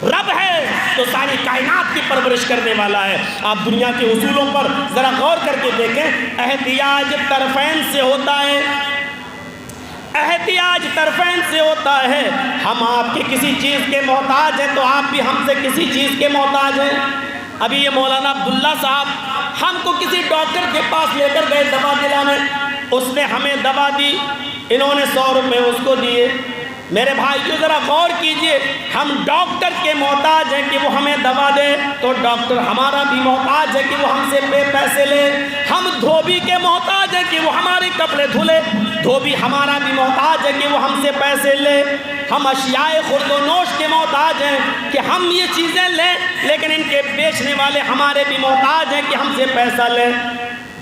رب ہے تو ساری کائنات کی پرورش کرنے والا ہے۔ آپ دنیا کے اصولوں پر ذرا غور کر کے دیکھیں، احتیاج طرفین سے ہوتا ہے، احتیاج طرفین سے ہوتا ہے۔ ہم آپ کے کسی چیز کے محتاج ہیں تو آپ بھی ہم سے کسی چیز کے محتاج ہیں۔ ابھی یہ مولانا عبداللہ صاحب ہم کو کسی ڈاکٹر کے پاس لے کر گئے دوا دلانے، اس نے ہمیں دوا دی، انہوں نے 100 روپے اس کو دیے۔ میرے بھائیو ذرا غور کیجئے، ہم ڈاکٹر کے محتاج ہیں کہ وہ ہمیں دوا دے، تو ڈاکٹر ہمارا بھی محتاج ہے کہ وہ ہم سے پیسے لے۔ ہم دھوبی کے محتاج ہیں کہ وہ ہمارے کپڑے دھلے، دھوبی ہمارا بھی محتاج ہے کہ وہ ہم سے پیسے لے۔ ہم اشیاء خرد و نوش کے محتاج ہیں کہ ہم یہ چیزیں لیں، لیکن ان کے بیچنے والے ہمارے بھی محتاج ہیں کہ ہم سے پیسہ لیں۔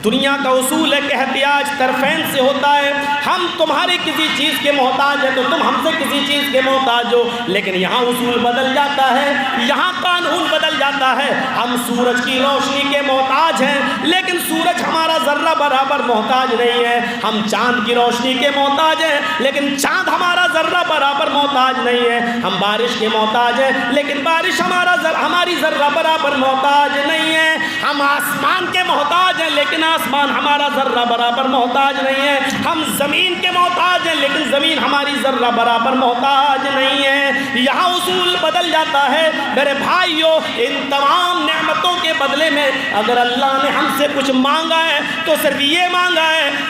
دنیا کا اصول ہے کہ احتیاج طرفین سے ہوتا ہے، ہم تمہاری کسی چیز کے محتاج ہیں تو تم ہم سے کسی چیز کے محتاج ہو، لیکن یہاں اصول بدل جاتا ہے، یہاں قانون بدل جاتا ہے۔ ہم سورج کی روشنی کے محتاج ہیں لیکن سورج ہمارا ذرہ برابر محتاج نہیں ہے، ہم چاند کی روشنی کے محتاج ہیں لیکن چاند ہمارا ذرہ برابر محتاج نہیں ہے، ہم بارش کے محتاج ہیں لیکن بارش ہماری ذرہ برابر محتاج نہیں ہے، ہم آسمان کے محتاج ہیں لیکن آسمان ہمارا ذرہ برابر محتاج نہیں ہے، ہم زمین کے محتاج ہیں لیکن زمین ہماری ذرہ برابر محتاج نہیں ہے۔ یہاں اصول بدل جاتا ہے۔ میرے بھائیو، ان تمام نعمتوں کے بدلے میں اگر اللہ نے ہم سے کچھ مانگا ہے تو صرف یہ مانگا ہے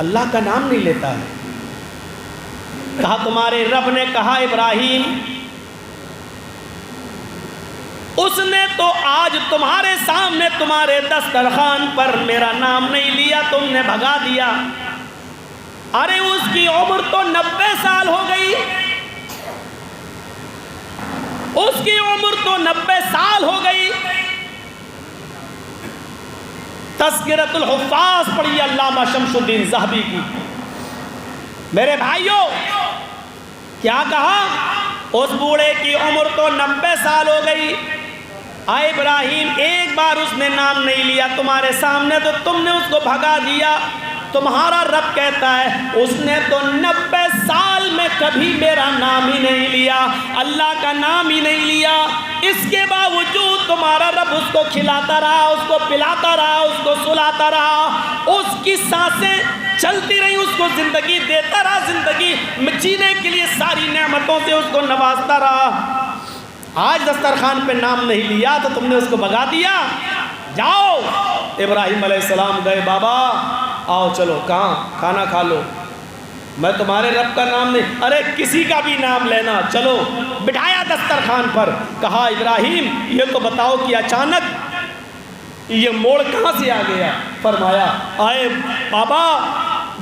اللہ کا نام نہیں لیتا ہے۔ کہا تمہارے رب نے کہا ابراہیم اس نے تو آج تمہارے سامنے تمہارے دسترخوان پر میرا نام نہیں لیا، تم نے بھگا دیا۔ ارے اس کی عمر تو 90 سال ہو گئی، اس کی عمر تو 90 سال ہو گئی۔ تذکرۃ الحفاظ پڑھی علامہ شمس الدین ذہبی کی۔ میرے بھائیوں کیا کہا؟ اس بوڑھے کی عمر تو 90 سال ہو گئی، آئے ابراہیم ایک بار اس نے نام نہیں لیا تمہارے سامنے تو تم نے اس کو بھگا دیا۔ تمہارا رب کہتا ہے اس نے تو 90 سال میں کبھی میرا نام ہی نہیں لیا، اللہ کا نام ہی نہیں لیا، اس کے باوجود تمہارا رب اس کو کھلاتا رہا، اس کو پلاتا رہا، اس کو سلاتا رہا، اس کی سانسیں چلتی رہی، اس کو زندگی دیتا رہا، زندگی جینے کے لیے ساری نعمتوں سے اس کو نوازتا رہا۔ آج دسترخوان پہ نام نہیں لیا تو تم نے اس کو بھگا دیا۔ جاؤ ابراہیم علیہ السلام گئے، بابا آؤ چلو کہاں کھانا کھا لو، میں تمہارے رب کا نام نہیں، ارے کسی کا بھی نام لینا، چلو بٹھایا دسترخوان پر۔ کہا ابراہیم یہ تو بتاؤ کہ اچانک یہ موڑ کہاں سے آ گیا؟ فرمایا آئے بابا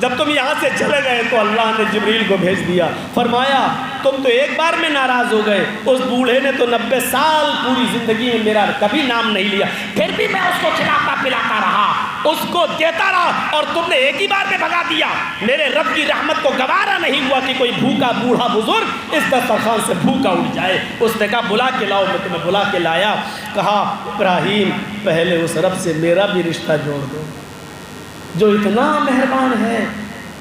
جب تم یہاں سے چلے گئے تو اللہ نے جبریل کو بھیج دیا۔ فرمایا تم تو ایک بار میں ناراض ہو گئے، اس بوڑھے نے تو 90 سال پوری زندگی میں میرا کبھی نام نہیں لیا، پھر بھی میں اس کو کھلاتا پلاتا رہا، اس کو دیتا رہا، اور تم نے ایک ہی بار میں بھگا دیا۔ میرے رب کی رحمت کو گوارا نہیں ہوا کہ کوئی بھوکا بوڑھا بزرگ اس دسترخوان سے بھوکا اٹھ جائے۔ اس نے کہا بلا کے لاؤ، میں تمہیں بلا کے لایا۔ کہا ابراہیم پہلے اس رب سے میرا بھی رشتہ جوڑ دو جو اتنا مہربان ہے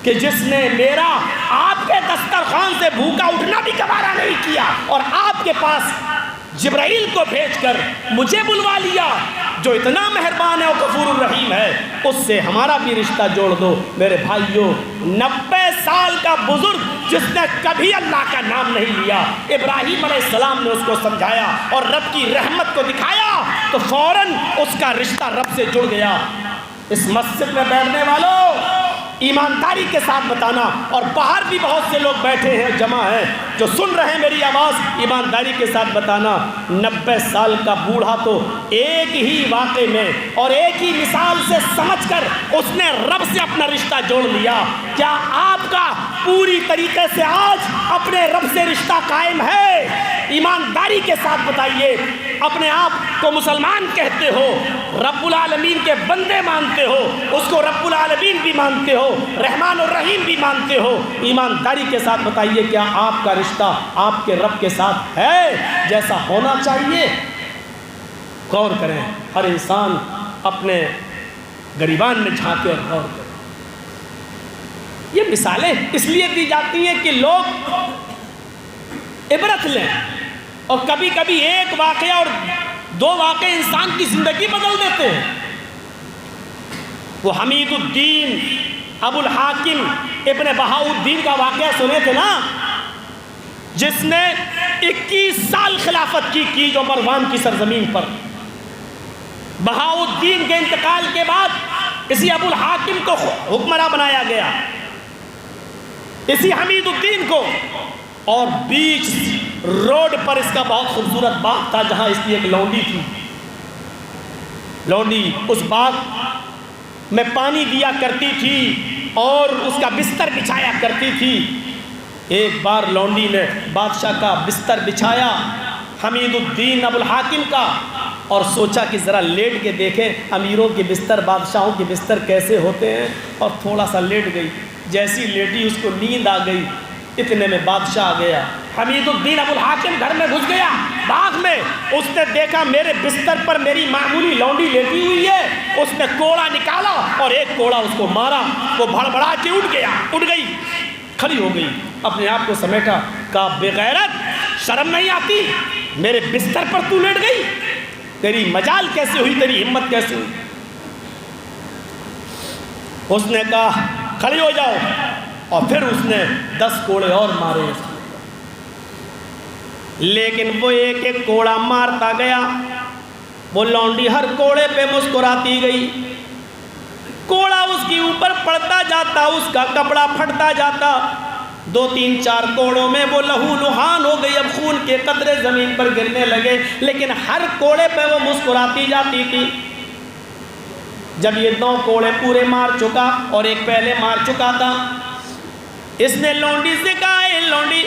کہ جس نے میرا آپ کے دسترخوان سے بھوکا اٹھنا بھی گوارا نہیں کیا اور آپ کے پاس جبرائیل کو بھیج کر مجھے بلوا لیا، جو اتنا مہربان ہے اور غفور الرحیم ہے، اس سے ہمارا بھی رشتہ جوڑ دو۔ میرے بھائیوں 90 سال کا بزرگ جس نے کبھی اللہ کا نام نہیں لیا، ابراہیم علیہ السلام نے اس کو سمجھایا اور رب کی رحمت کو دکھایا تو فوراً اس کا رشتہ رب سے جڑ گیا۔ اس مسجد میں بیٹھنے والوں ایمانداری کے ساتھ بتانا، اور باہر بھی بہت سے لوگ بیٹھے ہیں جمع ہیں جو سن رہے ہیں میری آواز، ایمانداری کے ساتھ بتانا 90 سال کا بوڑھا تو ایک ہی واقعے میں اور ایک ہی مثال سے سمجھ کر اس نے رب سے اپنا رشتہ جوڑ لیا۔ کیا آپ کا پوری طریقے سے آج اپنے رب سے رشتہ قائم ہے؟ ایمانداری کے ساتھ بتائیے۔ اپنے آپ کو مسلمان کہتے ہو، رب العالمین کے بندے مانتے ہو، اس کو رب العالمین بھی مانتے ہو، رحمان الرحیم بھی مانتے ہو، ایمانداری کے ساتھ بتائیے کیا آپ کا رشتہ آپ کے رب کے ساتھ ہے جیسا ہونا چاہیے؟ غور کریں، ہر انسان اپنے گریبان میں جھانکے اور غور کریں۔ یہ مثالیں اس لیے دی جاتی ہیں کہ لوگ عبرت لیں، اور کبھی کبھی ایک واقعہ اور 2 واقعے انسان کی زندگی بدل دیتے ہیں۔ وہ حمید الدین ابو الحاکم ابن بہاؤالدین کا واقعہ سنے تھے نا، جس نے 21 سال خلافت کی جو مروان کی سرزمین پر۔ بہاؤالدین کے انتقال کے بعد اسی ابو الحاکم کو حکمراں بنایا گیا، اسی حمید الدین کو، اور بیچ روڈ پر اس کا بہت خوبصورت باغ تھا جہاں اس کی ایک لونڈی تھی۔ لونڈی اس باغ میں پانی دیا کرتی تھی اور اس کا بستر بچھایا کرتی تھی۔ ایک بار لونڈی نے بادشاہ کا بستر بچھایا، حمید الدین ابو الحاکم کا، اور سوچا کہ ذرا لیٹ کے دیکھیں امیروں کے بستر، بادشاہوں کے بستر کیسے ہوتے ہیں، اور تھوڑا سا لیٹ گئی۔ جیسی لیٹی اس کو نیند آ گئی، اتنے میں بادشاہ آ گیا۔ حمید الدین ابو الحاکم گھر میں گھس گیا باغ میں، اس نے دیکھا میرے بستر پر میری معمولی لونڈی لیٹی ہوئی ہے، اس نے کوڑا نکالا اور ایک کوڑا اس کو مارا، وہ بھڑبڑا کے اٹھ گئی، کھڑی ہو گئی، اپنے آپ کو سمیٹا، کہا بے غیرت، شرم نہیں آتی، میرے بستر پر تو لیٹ گئی، تیری مجال کیسے ہوئی، تیری ہمت کیسے ہوئی؟ اس نے کہا کھڑی ہو جاؤ، اور پھر اس نے 10 کوڑے اور مارے اس کو، لیکن وہ ایک ایک کوڑا مارتا گیا، وہ لونڈی ہر کوڑے پہ مسکراتی گئی۔ کوڑا اس کے اوپر پڑتا جاتا، اس کا کپڑا پھٹتا جاتا، 2 3 4 کوڑوں میں وہ لہو لہان ہو گئی، اب خون کے قطرے زمین پر گرنے لگے، لیکن ہر کوڑے پہ وہ مسکراتی جاتی تھی۔ جب یہ 9 کوڑے پورے مار چکا اور ایک پہلے مار چکا تھا، اس نے لونڈی سے کہا، اے لونڈی،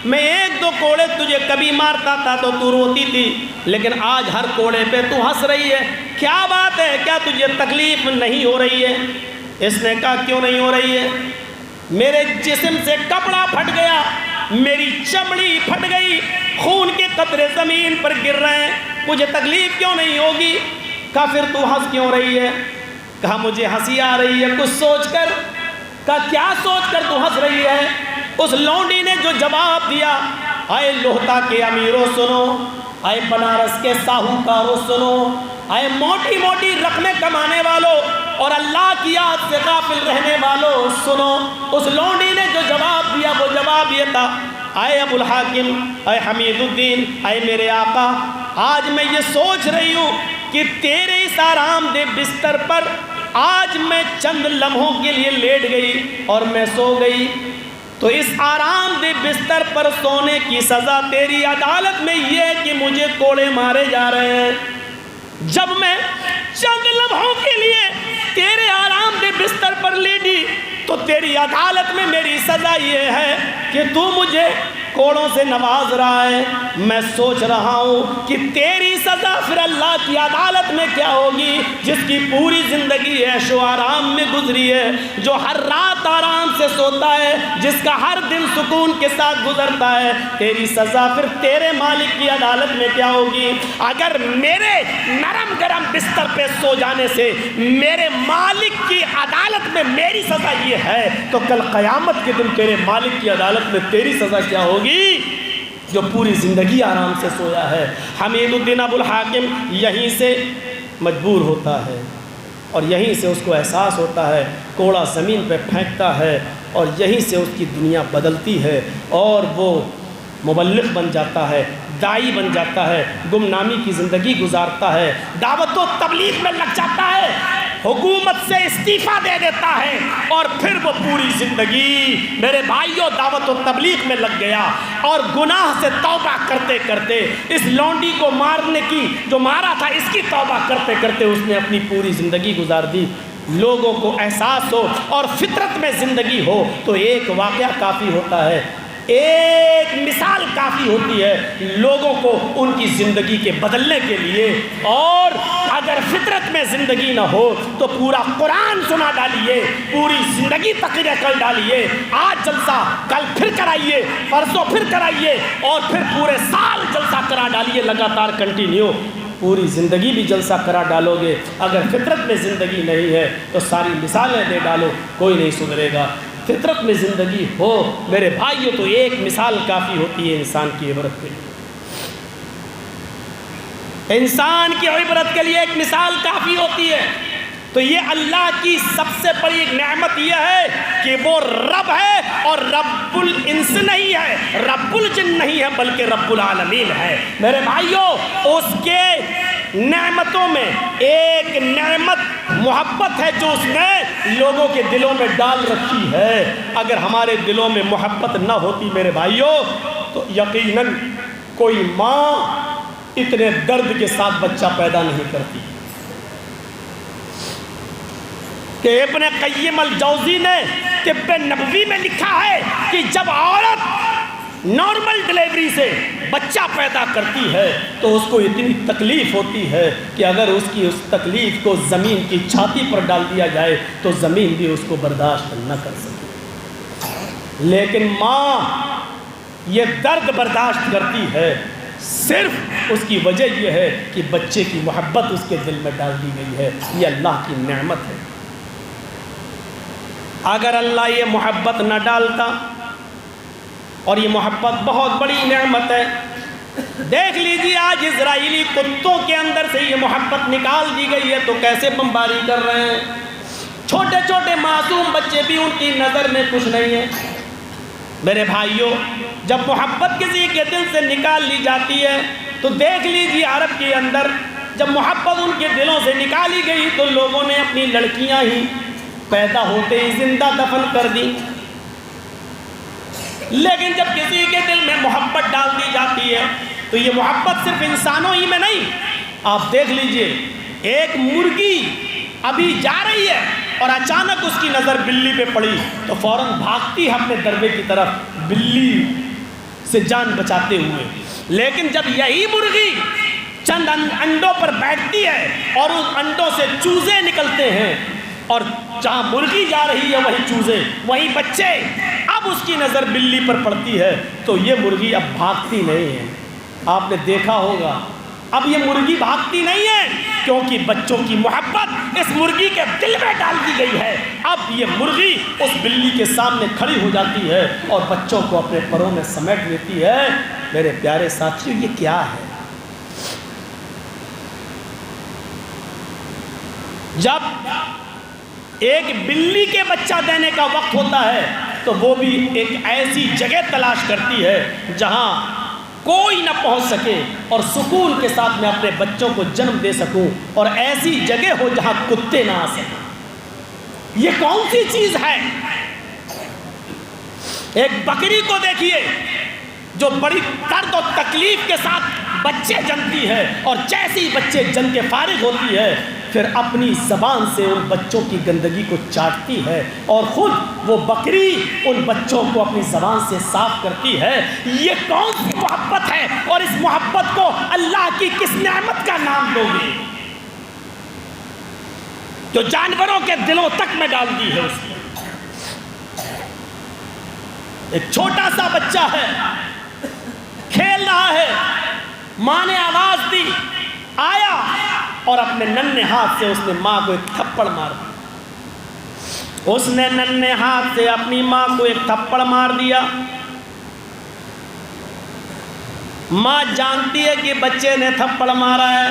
میں 1 2 کوڑے تجھے کبھی مارتا تھا تو تو روتی تھی، لیکن آج ہر کوڑے پہ تو ہنس رہی ہے، کیا بات ہے؟ کیا تجھے تکلیف نہیں ہو رہی ہے؟ اس نے کہا کیوں نہیں ہو رہی ہے؟ میرے جسم سے کپڑا پھٹ گیا، میری چمڑی پھٹ گئی، خون کے قطرے زمین پر گر رہے ہیں، مجھے تکلیف کیوں نہیں ہوگی؟ کہا پھر تو ہنس کیوں رہی ہے؟ کہا مجھے ہنسی آ رہی ہے کچھ سوچ کر۔ کہا کیا سوچ کر تو ہنس رہی ہے؟ اس لونڈی نے جو جواب دیا، اے لوہتا کے امیروں سنو، اے بنارس کے ساہوکاروں سنو، اے موٹی موٹی رقمیں کمانے والوں اور اللہ کی یاد سے غافل رہنے والوں سنو۔ اس لونڈی نے جو جواب دیا وہ جواب یہ تھا، اے ابو الحاکم، اے حمید الدین، اے میرے آقا، آج میں یہ سوچ رہی ہوں کہ تیرے اس آرام دہ بستر پر آج میں چند لمحوں کے لیے لیٹ گئی اور میں سو گئی، تو اس آرام دہ بستر پر سونے کی سزا تیری عدالت میں یہ ہے کہ مجھے کوڑے مارے جا رہے ہیں۔ جب میں چند لمحوں کے لیے تیرے آرام دہ بستر پر لیٹی تو تیری عدالت میں میری سزا یہ ہے کہ تو مجھے کوڑوں سے نواز رہا ہے۔ میں سوچ رہا ہوں کہ تیری سزا پھر اللہ کی عدالت میں کیا ہوگی، جس کی پوری زندگی عیش و آرام میں گزری ہے، جو ہر رات آرام سے سوتا ہے، جس کا ہر دن سکون کے ساتھ گزرتا ہے، تیری سزا پھر تیرے مالک کی عدالت میں کیا ہوگی؟ اگر میرے نرم گرم بستر پہ سو جانے سے میرے مالک کی عدالت میں میری سزا یہ ہے، تو کل قیامت کے دن تیرے مالک کی عدالت میں تیری سزا کیا ہوگی جو پوری زندگی آرام سے سویا ہے۔ حمید الدین ابو الحاکم یہیں سے مجبور ہوتا ہے اور یہیں سے اس کو احساس ہوتا ہے، کوڑا زمین پہ پھینکتا ہے اور یہیں سے اس کی دنیا بدلتی ہے اور وہ مبلغ بن جاتا ہے، داعی بن جاتا ہے، گمنامی کی زندگی گزارتا ہے، دعوت و تبلیغ میں لگ جاتا ہے، حکومت سے استعفیٰ دے دیتا ہے اور پھر وہ پوری زندگی میرے بھائیوں دعوت و تبلیغ میں لگ گیا اور گناہ سے توبہ کرتے کرتے اس لونڈی کو مارنے کی جو مارا تھا اس کی توبہ کرتے کرتے اس نے اپنی پوری زندگی گزار دی۔ لوگوں کو احساس ہو اور فطرت میں زندگی ہو تو ایک واقعہ کافی ہوتا ہے، ایک مثال کافی ہوتی ہے لوگوں کو ان کی زندگی کے بدلنے کے لیے، اور اگر فطرت میں زندگی نہ ہو تو پورا قرآن سنا ڈالیے، پوری زندگی تقریر کر ڈالیے، آج جلسہ کل پھر کرائیے، پرسوں پھر کرائیے اور پھر پورے سال جلسہ کرا ڈالیے لگاتار کنٹینیو، پوری زندگی بھی جلسہ کرا ڈالو گے۔ اگر فطرت میں زندگی نہیں ہے تو ساری مثالیں دے ڈالو، کوئی نہیں سدھرے گا۔ فطرت میں زندگی ہو میرے بھائیوں تو ایک مثال کافی ہوتی ہے انسان کی عبرت کے لیے، انسان کی عبرت کے لیے ایک مثال کافی ہوتی ہے۔ تو یہ اللہ کی سب سے بڑی نعمت یہ ہے کہ وہ رب ہے اور رب الانس نہیں ہے، رب الجن نہیں ہے، بلکہ رب العالمین ہے۔ میرے بھائیوں اس کے نعمتوں میں ایک نعمت محبت ہے جو اس نے لوگوں کے دلوں میں ڈال رکھی ہے۔ اگر ہمارے دلوں میں محبت نہ ہوتی میرے بھائیوں تو یقیناً کوئی ماں اتنے درد کے ساتھ بچہ پیدا نہیں کرتی۔ کہ ابن قیم الجوزی نے طب نبوی میں لکھا ہے کہ جب عورت نارمل ڈلیوری سے بچہ پیدا کرتی ہے تو اس کو اتنی تکلیف ہوتی ہے کہ اگر اس کی اس تکلیف کو زمین کی چھاتی پر ڈال دیا جائے تو زمین بھی اس کو برداشت نہ کر سکے، لیکن ماں یہ درد برداشت کرتی ہے، صرف اس کی وجہ یہ ہے کہ بچے کی محبت اس کے دل میں ڈال دی گئی ہے۔ یہ اللہ کی نعمت ہے۔ اگر اللہ یہ محبت نہ ڈالتا، اور یہ محبت بہت بڑی نعمت ہے، دیکھ لیجیے آج اسرائیلی کتوں کے اندر سے یہ محبت نکال دی گئی ہے تو کیسے بمباری کر رہے ہیں، چھوٹے چھوٹے معصوم بچے بھی ان کی نظر میں کچھ نہیں ہے۔ میرے بھائیوں جب محبت کسی کے دل سے نکال لی جاتی ہے تو دیکھ لیجیے عرب کے اندر جب محبت ان کے دلوں سے نکالی گئی تو لوگوں نے اپنی لڑکیاں ہی پیدا ہوتے ہی زندہ دفن کر دی. لیکن جب کسی کے دل میں محبت ڈال دی جاتی ہے تو یہ محبت صرف انسانوں ہی میں نہیں. آپ دیکھ لیجئے ایک مرغی ابھی جا رہی ہے اور اچانک اس کی نظر بلی پہ پڑی تو فوراً بھاگتی ہے اپنے دربے کی طرف بلی سے جان بچاتے ہوئے. لیکن جب یہی مرغی چند انڈوں پر بیٹھتی ہے اور ان انڈوں سے چوزے نکلتے ہیں اور جہاں مرغی جا رہی ہے وہی چوزے وہی بچے، اب اس کی نظر بلی پر پڑتی ہے تو یہ مرغی اب بھاگتی نہیں ہے. آپ نے دیکھا ہوگا اب یہ مرغی بھاگتی نہیں ہے کیونکہ بچوں کی محبت اس مرغی کے دل میں ڈال دی گئی ہے. اب یہ مرغی اس بلی کے سامنے کھڑی ہو جاتی ہے اور بچوں کو اپنے پروں میں سمیٹ لیتی ہے. میرے پیارے ساتھیو، یہ کیا ہے؟ جب ایک بلی کے بچہ دینے کا وقت ہوتا ہے تو وہ بھی ایک ایسی جگہ تلاش کرتی ہے جہاں کوئی نہ پہنچ سکے اور سکون کے ساتھ میں اپنے بچوں کو جنم دے سکوں، اور ایسی جگہ ہو جہاں کتے نہ آ سکیں. یہ کون سی چیز ہے؟ ایک بکری کو دیکھیے جو بڑی درد و تکلیف کے ساتھ بچے جنتی ہے، اور جیسے ہی بچے جن کے فارغ ہوتی ہے پھر اپنی زبان سے ان بچوں کی گندگی کو چاٹتی ہے اور خود وہ بکری ان بچوں کو اپنی زبان سے صاف کرتی ہے. یہ کون سی محبت ہے؟ اور اس محبت کو اللہ کی کس نعمت کا نام دو گے جو جانوروں کے دلوں تک میں ڈال دی ہے؟ اس نے ایک چھوٹا سا بچہ ہے، کھیل رہا ہے، ماں نے آواز دی، آیا اور اپنے ننھے ہاتھ سے اس نے ماں کو ایک تھپڑ مار دیا. اس نے ننھے ہاتھ سے اپنی ماں کو ایک تھپڑ مار دیا. ماں جانتی ہے کہ بچے نے تھپڑ مارا ہے،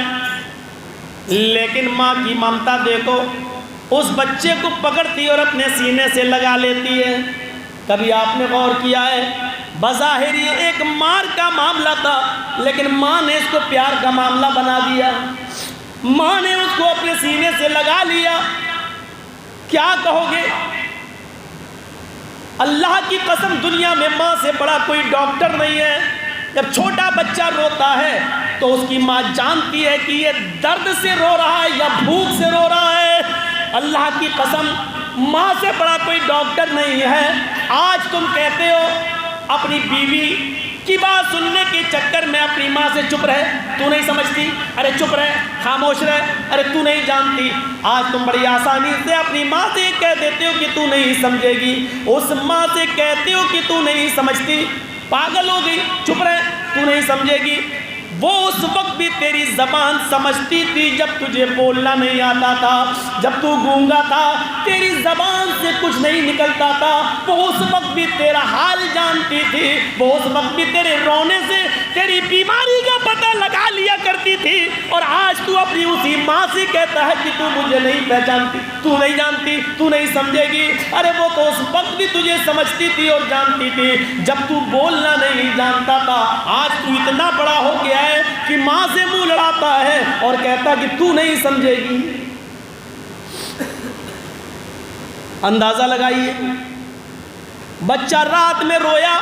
لیکن ماں کی ممتا دیکھو، اس بچے کو پکڑتی اور اپنے سینے سے لگا لیتی ہے. کبھی آپ نے غور کیا ہے؟ بظاہر یہ ایک مار کا معاملہ تھا لیکن ماں نے اس کو پیار کا معاملہ بنا دیا. ماں نے اس کو اپنے سینے سے لگا لیا. کیا کہو گے؟ اللہ کی قسم دنیا میں ماں سے بڑا کوئی ڈاکٹر نہیں ہے. جب چھوٹا بچہ روتا ہے تو اس کی ماں جانتی ہے کہ یہ درد سے رو رہا ہے یا بھوک سے رو رہا ہے. اللہ کی قسم ماں سے بڑا کوئی ڈاکٹر نہیں ہے. آج تم کہتے ہو اپنی بیوی کی بات سننے کے چکر میں اپنی ماں سے چپ رہے، تو نہیں سمجھتی، ارے چپ رہے، خاموش رہے، ارے تو نہیں جانتی. آج تم بڑی آسانی سے اپنی ماں سے کہہ دیتے ہو کہ تو نہیں سمجھے گی، اس ماں سے کہتے ہو کہ تو نہیں سمجھتی، پاگل ہو گئی، چپ رہے، تو نہیں سمجھے گی. وہ اس وقت بھی تیری زبان سمجھتی تھی جب تجھے بولنا نہیں آتا تھا، جب تو گونگا تھا تیری زبان سے کچھ نہیں نکلتا تھا. وہ اس وقت بھی تیرا حال جانتی تھی، وہ اس وقت بھی تیرے رونے سے تیری بیماری کا پتہ لگا لیا کرتی تھی. اور آج تو اپنی اسی ماں سے کہتا ہے کہ تو مجھے نہیں پہچانتی، تو نہیں جانتی، تو نہیں سمجھے گی. ارے وہ تو اس وقت بھی تجھے سمجھتی تھی اور جانتی تھی جب تو بولنا نہیں جانتا تھا. آج تو اتنا بڑا ہو گیا ہے کہ ماں سے منہ لڑاتا ہے اور کہتا کہ تو نہیں سمجھے گی. اندازہ لگائیے، بچہ رات میں رویا،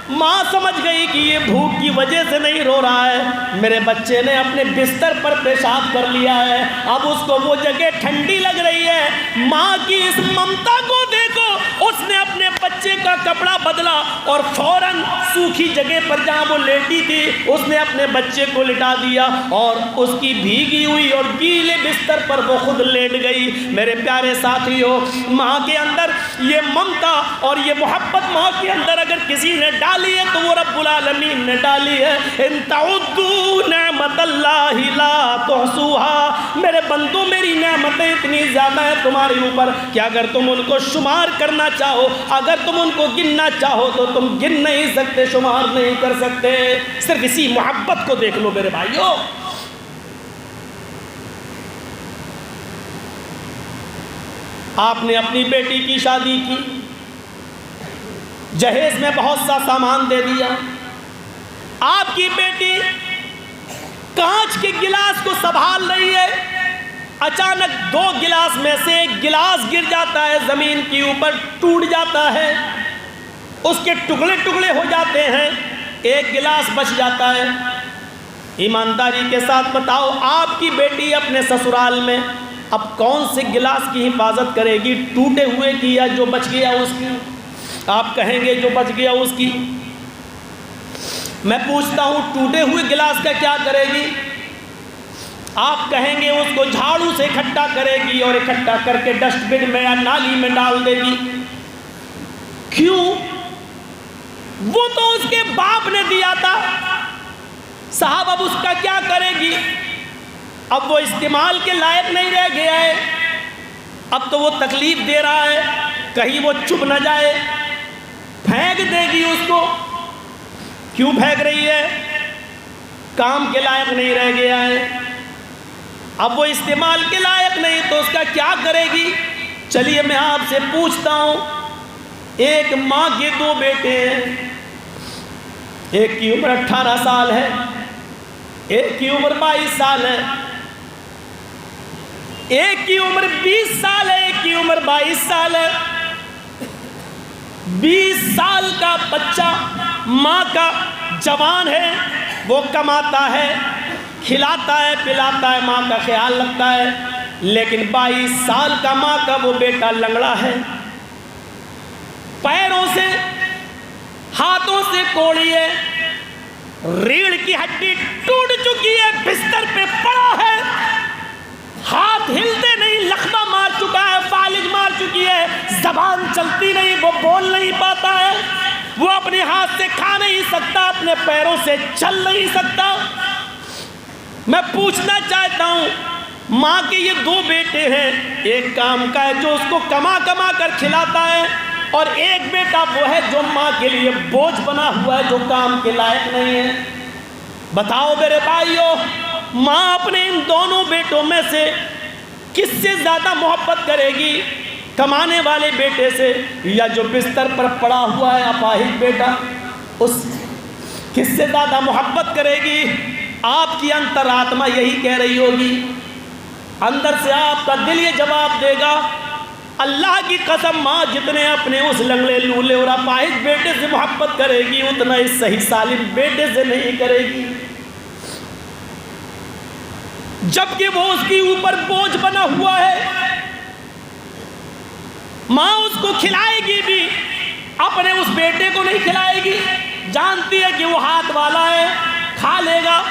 ماں سمجھ گئی کہ یہ بھوک کی وجہ سے نہیں رو رہا ہے، میرے بچے نے اپنے بستر پر پیشاب کر لیا ہے، اب اس کو وہ جگہ ٹھنڈی لگ رہی ہے. ماں کی اس ممتا کو دیکھو، اس نے اپنے بچے کا کپڑا بدلا اور فوراً سوکھی جگہ پر جہاں وہ لیٹی تھی اس نے اپنے بچے کو لٹا دیا اور اس کی بھیگی ہوئی اور گیلے بستر پر وہ خود لیٹ گئی. میرے پیارے ساتھیو، ماں کے اندر یہ ممتا اور یہ محبت ماں کے اندر اگر کسی نے ڈالی ہے تو وہ رب العالمین نے ڈالی ہے. ان تعدوا نعمت اللہ لا تحصوها، میرے بندو میری نعمتیں اتنی زیادہ ہیں تمہارے اوپر کہ اگر تم ان کو شمار کرنا چاہو، اگر تم ان کو گننا چاہو تو تم گن نہیں سکتے، شمار نہیں کر سکتے. صرف اسی محبت کو دیکھ لو میرے بھائیو. آپ نے اپنی بیٹی کی شادی کی، جہیز میں بہت سا سامان دے دیا، آپ کی بیٹی کانچ کے گلاس کو سنبھال رہی ہے، اچانک 2 گلاس میں سے ایک گلاس گر جاتا ہے زمین کے اوپر، ٹوٹ جاتا ہے، اس کے ٹکڑے ٹکڑے ہو جاتے ہیں، ایک گلاس بچ جاتا ہے۔ ایمانداری کے ساتھ بتاؤ، آپ کی بیٹی اپنے سسرال میں اب کون سے گلاس کی حفاظت کرے گی، ٹوٹے ہوئے کی یا جو بچ گیا اس کی؟ آپ کہیں گے جو بچ گیا اس کی۔ میں پوچھتا ہوں ٹوٹے ہوئے گلاس کا کیا کرے گی؟ آپ کہیں گے اس کو جھاڑو سے اکٹھا کرے گی اور اکٹھا کر کے ڈسٹ بن میں یا نالی میں ڈال دے گی۔ کیوں؟ وہ تو اس کے باپ نے دیا تھا، صاحب اب اس کا کیا کرے گی؟ اب وہ استعمال کے لائق نہیں رہ گیا ہے، اب تو وہ تکلیف دے رہا ہے، کہیں وہ چپ نہ جائے، پھینک دے گی اس کو۔ کیوں پھینک رہی ہے؟ کام کے لائق نہیں رہ گیا ہے، اب وہ استعمال کے لائق نہیں، تو اس کا کیا کرے گی؟ چلیے میں آپ سے پوچھتا ہوں، ایک ماں کے 2 بیٹے ہیں، ایک کی عمر 18 سال ہے، ایک کی عمر 22 سال ہے، ایک کی عمر 20 سال ہے، ایک کی عمر 22 سال ہے۔ 20 سال کا بچہ ماں کا جوان ہے، وہ کماتا ہے، کھلاتا ہے، پلاتا ہے، ماں کا خیال رکھتا ہے، لیکن 22 سال کا ماں کا وہ بیٹا لنگڑا ہے، پیروں سے ہاتھوں سے کوڑی ہے، ریڑھ کی ہڈی ٹوٹ چکی ہے، بستر پہ پڑا ہے، ہاتھ ہلتے نہیں، لخمہ مار چکا ہے، فالج مار چکی ہے، زبان چلتی نہیں، وہ بول نہیں پاتا ہے، وہ اپنے ہاتھ سے کھا نہیں سکتا، اپنے پیروں سے چل نہیں سکتا۔ میں پوچھنا چاہتا ہوں، ماں کے یہ 2 بیٹے ہیں، ایک کام کا ہے جو اس کو کما کما کر کھلاتا ہے، اور ایک بیٹا وہ ہے جو ماں کے لیے بوجھ بنا ہوا ہے، جو کام کے لائق نہیں ہے۔ بتاؤ میرے بھائیو، ماں اپنے ان دونوں بیٹوں میں سے کس سے زیادہ محبت کرے گی؟ کمانے والے بیٹے سے یا جو بستر پر پڑا ہوا ہے اپاہج بیٹا؟ اس کس سے زیادہ محبت کرے گی؟ آپ کی انترآتما یہی کہہ رہی ہوگی، اندر سے آپ کا دل یہ جواب دے گا، اللہ کی قسم ماں جتنے اپنے اس لنگڑے لولے اور اپاہج بیٹے سے محبت کرے گی، اتنا اس صحیح سالم بیٹے سے نہیں کرے گی، جبکہ وہ اس کے اوپر بوجھ بنا ہوا ہے۔ ماں اس کو کھلائے گی بھی، اپنے اس بیٹے کو نہیں کھلائے گی، جانتی ہے کہ وہ ہاتھ والا ہے، کھا لے گا،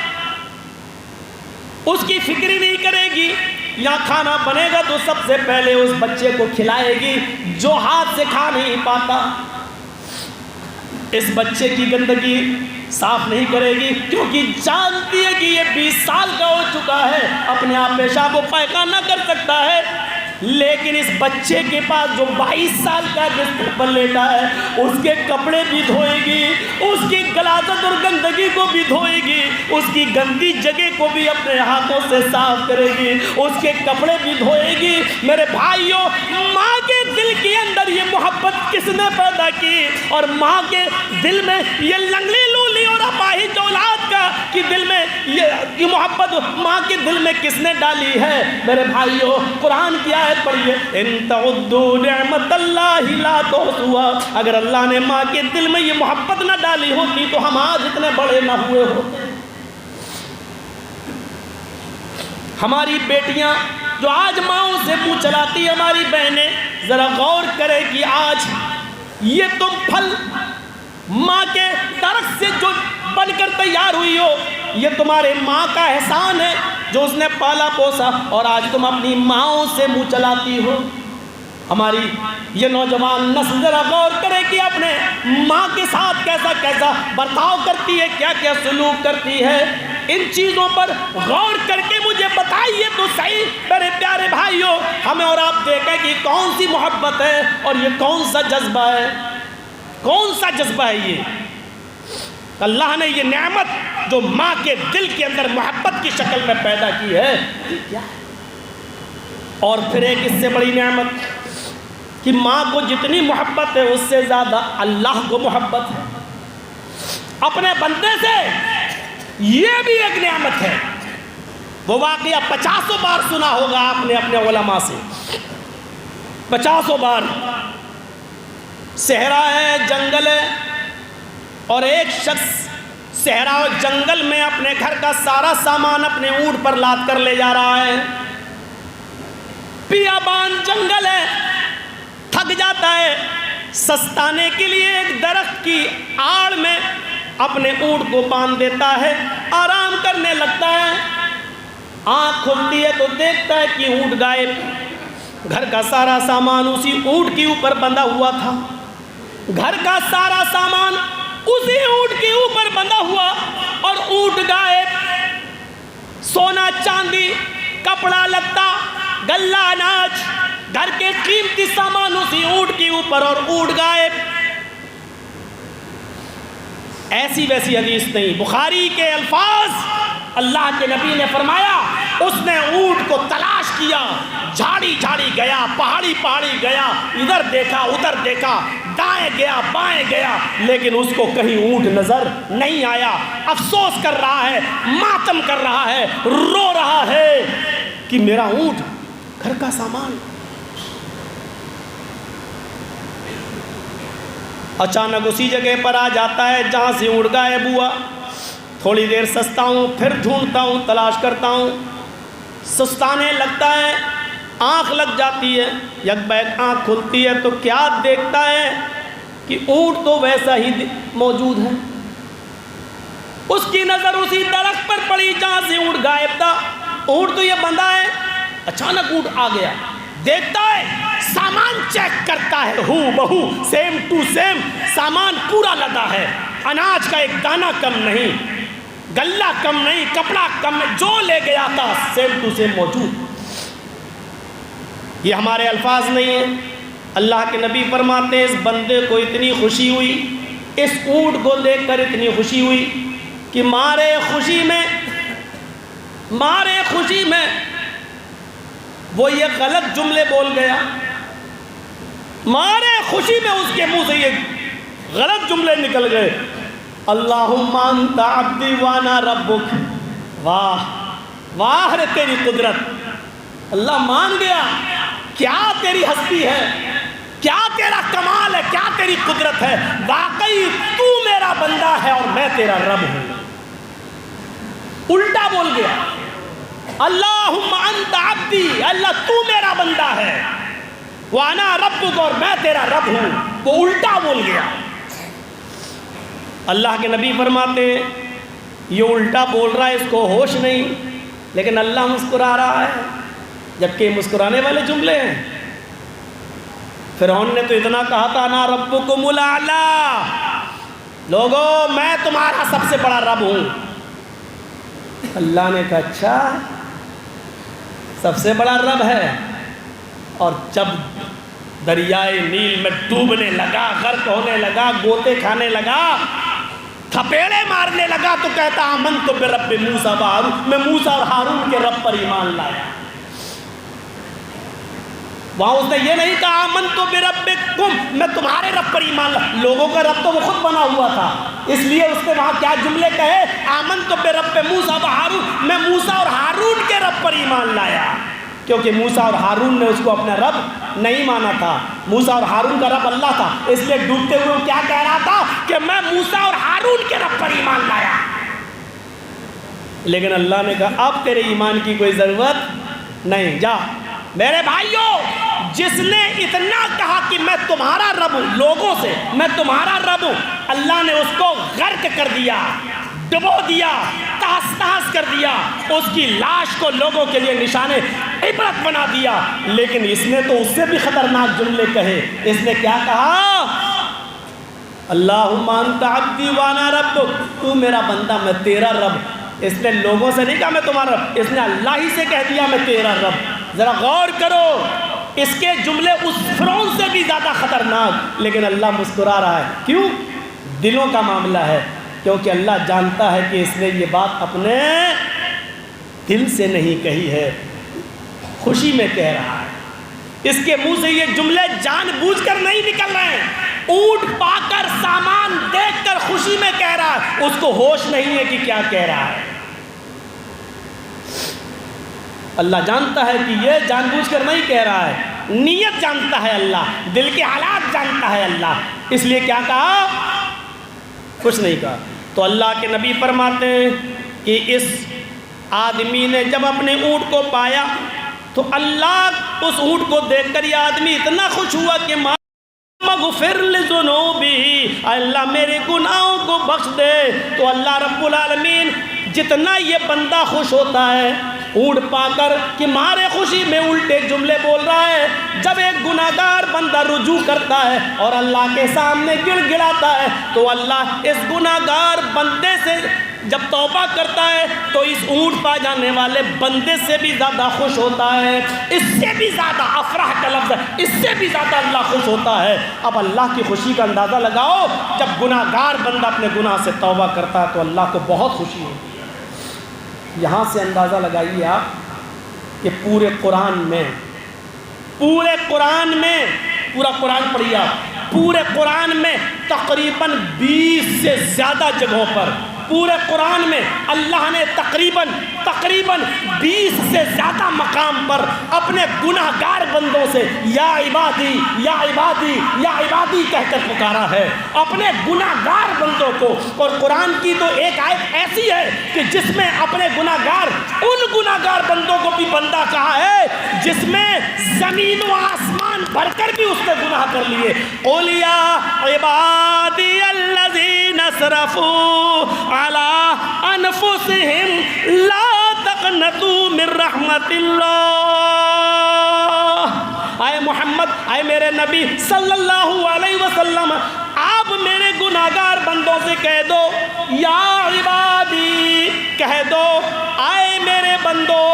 اس کی فکر ہی نہیں کرے گی۔ یا کھانا بنے گا تو سب سے پہلے اس بچے کو کھلائے گی جو ہاتھ سے کھا نہیں پاتا، اس بچے کی گندگی صاف نہیں کرے گی، کیونکہ جانتی ہے کہ یہ 20 سال کا ہو چکا ہے، اپنے آپ پیشاب و پائخانہ کر سکتا ہے، لیکن اس بچے کے پاس جو 22 سال کا بستر پر لیٹا ہے، اس کے کپڑے بھی دھوئے گی، اس کی غلاظت اور گندگی کو بھی دھوئے گی، اس کی گندی جگہ کو بھی اپنے ہاتھوں سے صاف کرے گی، اس کے کپڑے بھی دھوئے گی۔ میرے بھائیوں، ماں کے دل کے اندر یہ محبت کس نے پیدا کی؟ اور ماں کے دل میں یہ لنگڑی لولی اور اپاہج اولاد کا کہ دل میں یہ محبت ماں کے دل میں کس نے ڈالی ہے؟ میرے بھائیوں، قرآن کی آیت پڑھیے، ان تعدوا نعمت اللہ لا تحصوها، اگر اللہ نے ماں کے دل میں یہ محبت نہ ڈالی ہوتی تو ہم آج اتنے بڑے نہ ہوئے ہوتے۔ ہماری بیٹیاں جو آج ماؤں سے منہ چلاتی، ہماری بہنیں ذرا غور کرے کہ آج یہ تم پھل ماں کے درخت سے جو بن کر تیار ہوئی ہو، یہ تمہارے ماں کا احسان ہے جو اس نے پالا پوسا، اور آج تم اپنی ماؤں سے منہ چلاتی ہو۔ ہماری یہ نوجوان نسل ذرا غور کرے کہ اپنے ماں کے ساتھ کیسا کیسا برتاؤ کرتی ہے، کیا کیا سلوک کرتی ہے۔ ان چیزوں پر غور کر کے مجھے بتائیے تو صحیح میرے پیارے بھائیوں، ہمیں اور آپ دیکھیں کہ کون سی محبت ہے اور یہ کون سا جذبہ ہے، کون سا جذبہ ہے یہ؟ اللہ نے یہ نعمت جو ماں کے دل کے اندر محبت کی شکل میں پیدا کی ہے، کیا ہے؟ اور پھر ایک اس سے بڑی نعمت کہ ماں کو جتنی محبت ہے اس سے زیادہ اللہ کو محبت ہے اپنے بندے سے، یہ بھی ایک نعمت ہے۔ وہ واقعہ 50 بار سنا ہوگا آپ نے اپنے علماء سے، 50 بار۔ صحرا ہے، جنگل ہے، اور ایک شخص صحرا اور جنگل میں اپنے گھر کا سارا سامان اپنے اونٹ پر لاد کر لے جا رہا ہے۔ بیابان جنگل ہے، تھک جاتا ہے، سستانے کے لیے ایک درخت کی آڑ میں اپنے اونٹ کو باندھ دیتا ہے، آرام کرنے لگتا ہے۔ آنکھ کھلتی ہے تو دیکھتا ہے کہ اونٹ غائب۔ گھر کا سارا سامان اسی اونٹ کے اوپر بندھا ہوا تھا، گھر کا سارا سامان اسی اونٹ کے اوپر بندھا ہوا، اور اونٹ غائب۔ سونا چاندی، کپڑا لتا، غلہ اناج، گھر کے قیمتی سامان اسی اونٹ کے اوپر، اور اونٹ غائب۔ ایسی ویسی حدیث نہیں، بخاری کے الفاظ، اللہ کے نبی نے فرمایا اس نے اونٹ کو تلاش کیا، جھاڑی جھاڑی گیا، پہاڑی پہاڑی گیا، ادھر دیکھا ادھر دیکھا، دائیں گیا بائیں گیا، لیکن اس کو کہیں اونٹ نظر نہیں آیا۔ افسوس کر رہا ہے، ماتم کر رہا ہے، رو رہا ہے کہ میرا اونٹ، گھر کا سامان۔ اچانک اسی جگہ پر آ جاتا ہے جہاں سے اونٹ غائب ہوا۔ تھوڑی دیر سستا ہوں، پھر ڈھونڈتا ہوں، تلاش کرتا ہوں، سستانے لگتا ہے، آنکھ لگ جاتی ہے۔ یک بیک آنکھ کھلتی ہے تو کیا دیکھتا ہے کہ اونٹ تو ویسا ہی موجود ہے۔ اس کی نظر اسی درخت پر پڑی جہاں سے اونٹ غائب تھا۔ اونٹ تو یہ بندھا ہے، اچانک اونٹ آ گیا، دیکھتا ہے، سامان چیک کرتا ہے، ہو بہو سیم ٹو سیم سامان پورا لدا ہے، اناج کا ایک دانہ کم نہیں، غلہ کم نہیں، کپڑا کم نہیں، جو لے گیا تھا سیم ٹو سیم موجود۔ یہ ہمارے الفاظ نہیں ہیں، اللہ کے نبی فرماتے ہیں اس بندے کو اتنی خوشی ہوئی، اس اونٹ کو دیکھ کر اتنی خوشی ہوئی کہ مارے خوشی میں وہ یہ غلط جملے بول گیا، مارے خوشی میں اس کے منہ سے یہ غلط جملے نکل گئے، اللہم انت عبدی وانا ربک۔ واہ واہ رے تیری قدرت، اللہ مان گیا کیا تیری ہستی ہے، کیا تیرا کمال ہے، کیا تیری قدرت ہے، واقعی تو میرا بندہ ہے اور میں تیرا رب ہوں۔ الٹا بول گیا، اللہم انت عبدی، اللہ تو میرا بندہ ہے، وانا ربک، اور میں تیرا رب ہوں، وہ الٹا بول گیا۔ اللہ کے نبی فرماتے ہیں یہ الٹا بول رہا ہے، اس کو ہوش نہیں، لیکن اللہ مسکرا رہا ہے، جبکہ مسکرانے والے جملے ہیں۔ فرعون نے تو اتنا کہا تھا انا ربکم الاعلی، لوگوں میں تمہارا سب سے بڑا رب ہوں۔ اللہ نے کہا اچھا سب سے بڑا رب ہے، اور جب دریائے نیل میں ڈوبنے لگا، غرق ہونے لگا، گوتے کھانے لگا، تھپیڑے مارنے لگا، تو کہتا آمنت برب موسیٰ و ہارون، میں موسیٰ اور ہارون کے رب پر ایمان لایا۔ وہاں اس نے یہ نہیں کہا آمنت بربکم، میں تمہارے رب پر ایمان لایا، لوگوں کا رب تو وہ خود بنا ہوا تھا، اس لیے اس نے وہاں کیا جملے کہے، آمنت برب موسیٰ و ہارون، میں موسیٰ اور ہارون کے رب پر ایمان لایا، کیونکہ موسیٰ اور ہارون نے اس کو اپنا رب نہیں مانا تھا، موسیٰ اور ہارون کا رب اللہ تھا، اس لیے ڈوبتے ہوئے وہ کیا کہہ رہا تھا کہ میں موسیٰ اور ہارون کے رب پر ایمان لایا۔ لیکن اللہ نے کہا اب تیرے ایمان کی کوئی ضرورت نہیں، جا۔ میرے بھائیوں، جس نے اتنا کہا کہ میں تمہارا رب ہوں، لوگوں سے میں تمہارا رب ہوں، اللہ نے اس کو غرق کر دیا، ڈبو دیا، تہس نہس کر دیا، اس کی لاش کو لوگوں کے لیے نشان عبرت بنا دیا۔ لیکن اس نے تو اس سے بھی خطرناک جملے کہے، اس نے کیا کہا، اللہم انت عبدی وانا ربک، تو میرا بندہ میں تیرا رب۔ اس نے لوگوں سے نہیں کہا میں تمہارا رب، اس نے اللہ ہی سے کہہ دیا میں تیرا رب۔ ذرا غور کرو، اس کے جملے اس فرعون سے بھی زیادہ خطرناک، لیکن اللہ مسکرا رہا ہے، کیوں؟ دلوں کا معاملہ ہے، کیونکہ اللہ جانتا ہے کہ اس نے یہ بات اپنے دل سے نہیں کہی ہے، خوشی میں کہہ رہا ہے، اس کے منہ سے یہ جملے جان بوجھ کر نہیں نکل رہے ہیں، اونٹ پا کر سامان دیکھ کر خوشی میں کہہ رہا ہے، اس کو ہوش نہیں ہے کہ کیا کہہ رہا ہے۔ اللہ جانتا ہے کہ یہ جان بوجھ کر نہیں کہہ رہا ہے، نیت جانتا ہے اللہ، دل کے حالات جانتا ہے اللہ، اس لیے کیا کہا؟ کچھ نہیں کہا۔ تو اللہ کے نبی فرماتے ہیں کہ اس آدمی نے جب اپنے اونٹ کو پایا تو اللہ اس اونٹ کو دیکھ کر یہ آدمی اتنا خوش ہوا کہ مغفر لذنوبی، اللہ میرے گناہوں کو بخش دے۔ تو اللہ رب العالمین جتنا یہ بندہ خوش ہوتا ہے اونٹ پا کر کہ مارے خوشی میں الٹے جملے بول رہا ہے، جب ایک گناہگار بندہ رجوع کرتا ہے اور اللہ کے سامنے گڑ گڑاتا ہے تو اللہ اس گناہگار بندے سے جب توبہ کرتا ہے تو اس اونٹ پا جانے والے بندے سے بھی زیادہ خوش ہوتا ہے، اس سے بھی زیادہ، افرح کا لفظ ہے، اس سے بھی زیادہ اللہ خوش ہوتا ہے۔ اب اللہ کی خوشی کا اندازہ لگاؤ، جب گناہگار بندہ اپنے گناہ سے توبہ کرتا ہے تو اللہ کو بہت خوشی ہوتی ہے۔ یہاں سے اندازہ لگائیے آپ کہ پورے قرآن میں پورا قرآن پڑھیے آپ، پورے قرآن میں تقریباً 20 سے زیادہ جگہوں پر پورے قرآن میں اللہ نے تقریباً 20 سے زیادہ مقام پر اپنے گناہگار بندوں سے یا عبادی یا عبادی یا عبادی کہہ کر پکارا ہے، اپنے گناہگار بندوں کو۔ اور قرآن کی تو ایک آیت ایسی ہے کہ جس میں اپنے ان گناہگار بندوں کو بھی بندہ کہا ہے جس میں زمین و آسمان بھر کر بھی اس نے گناہ کر لیے۔ قُلْ يَا عِبَادِيَ الَّذِينَ اسْرَفُوا عَلَىٰ أَنفُسِهِمْ لَا تَقْنَطُوا مِن رَحْمَتِ اللَّهِ۔ اے محمد، اے میرے نبی صلی اللہ علیہ وسلم، آپ میرے گناہگار بندوں سے کہہ دو، یا عبادی کہہ دو، آئے میرے بندو،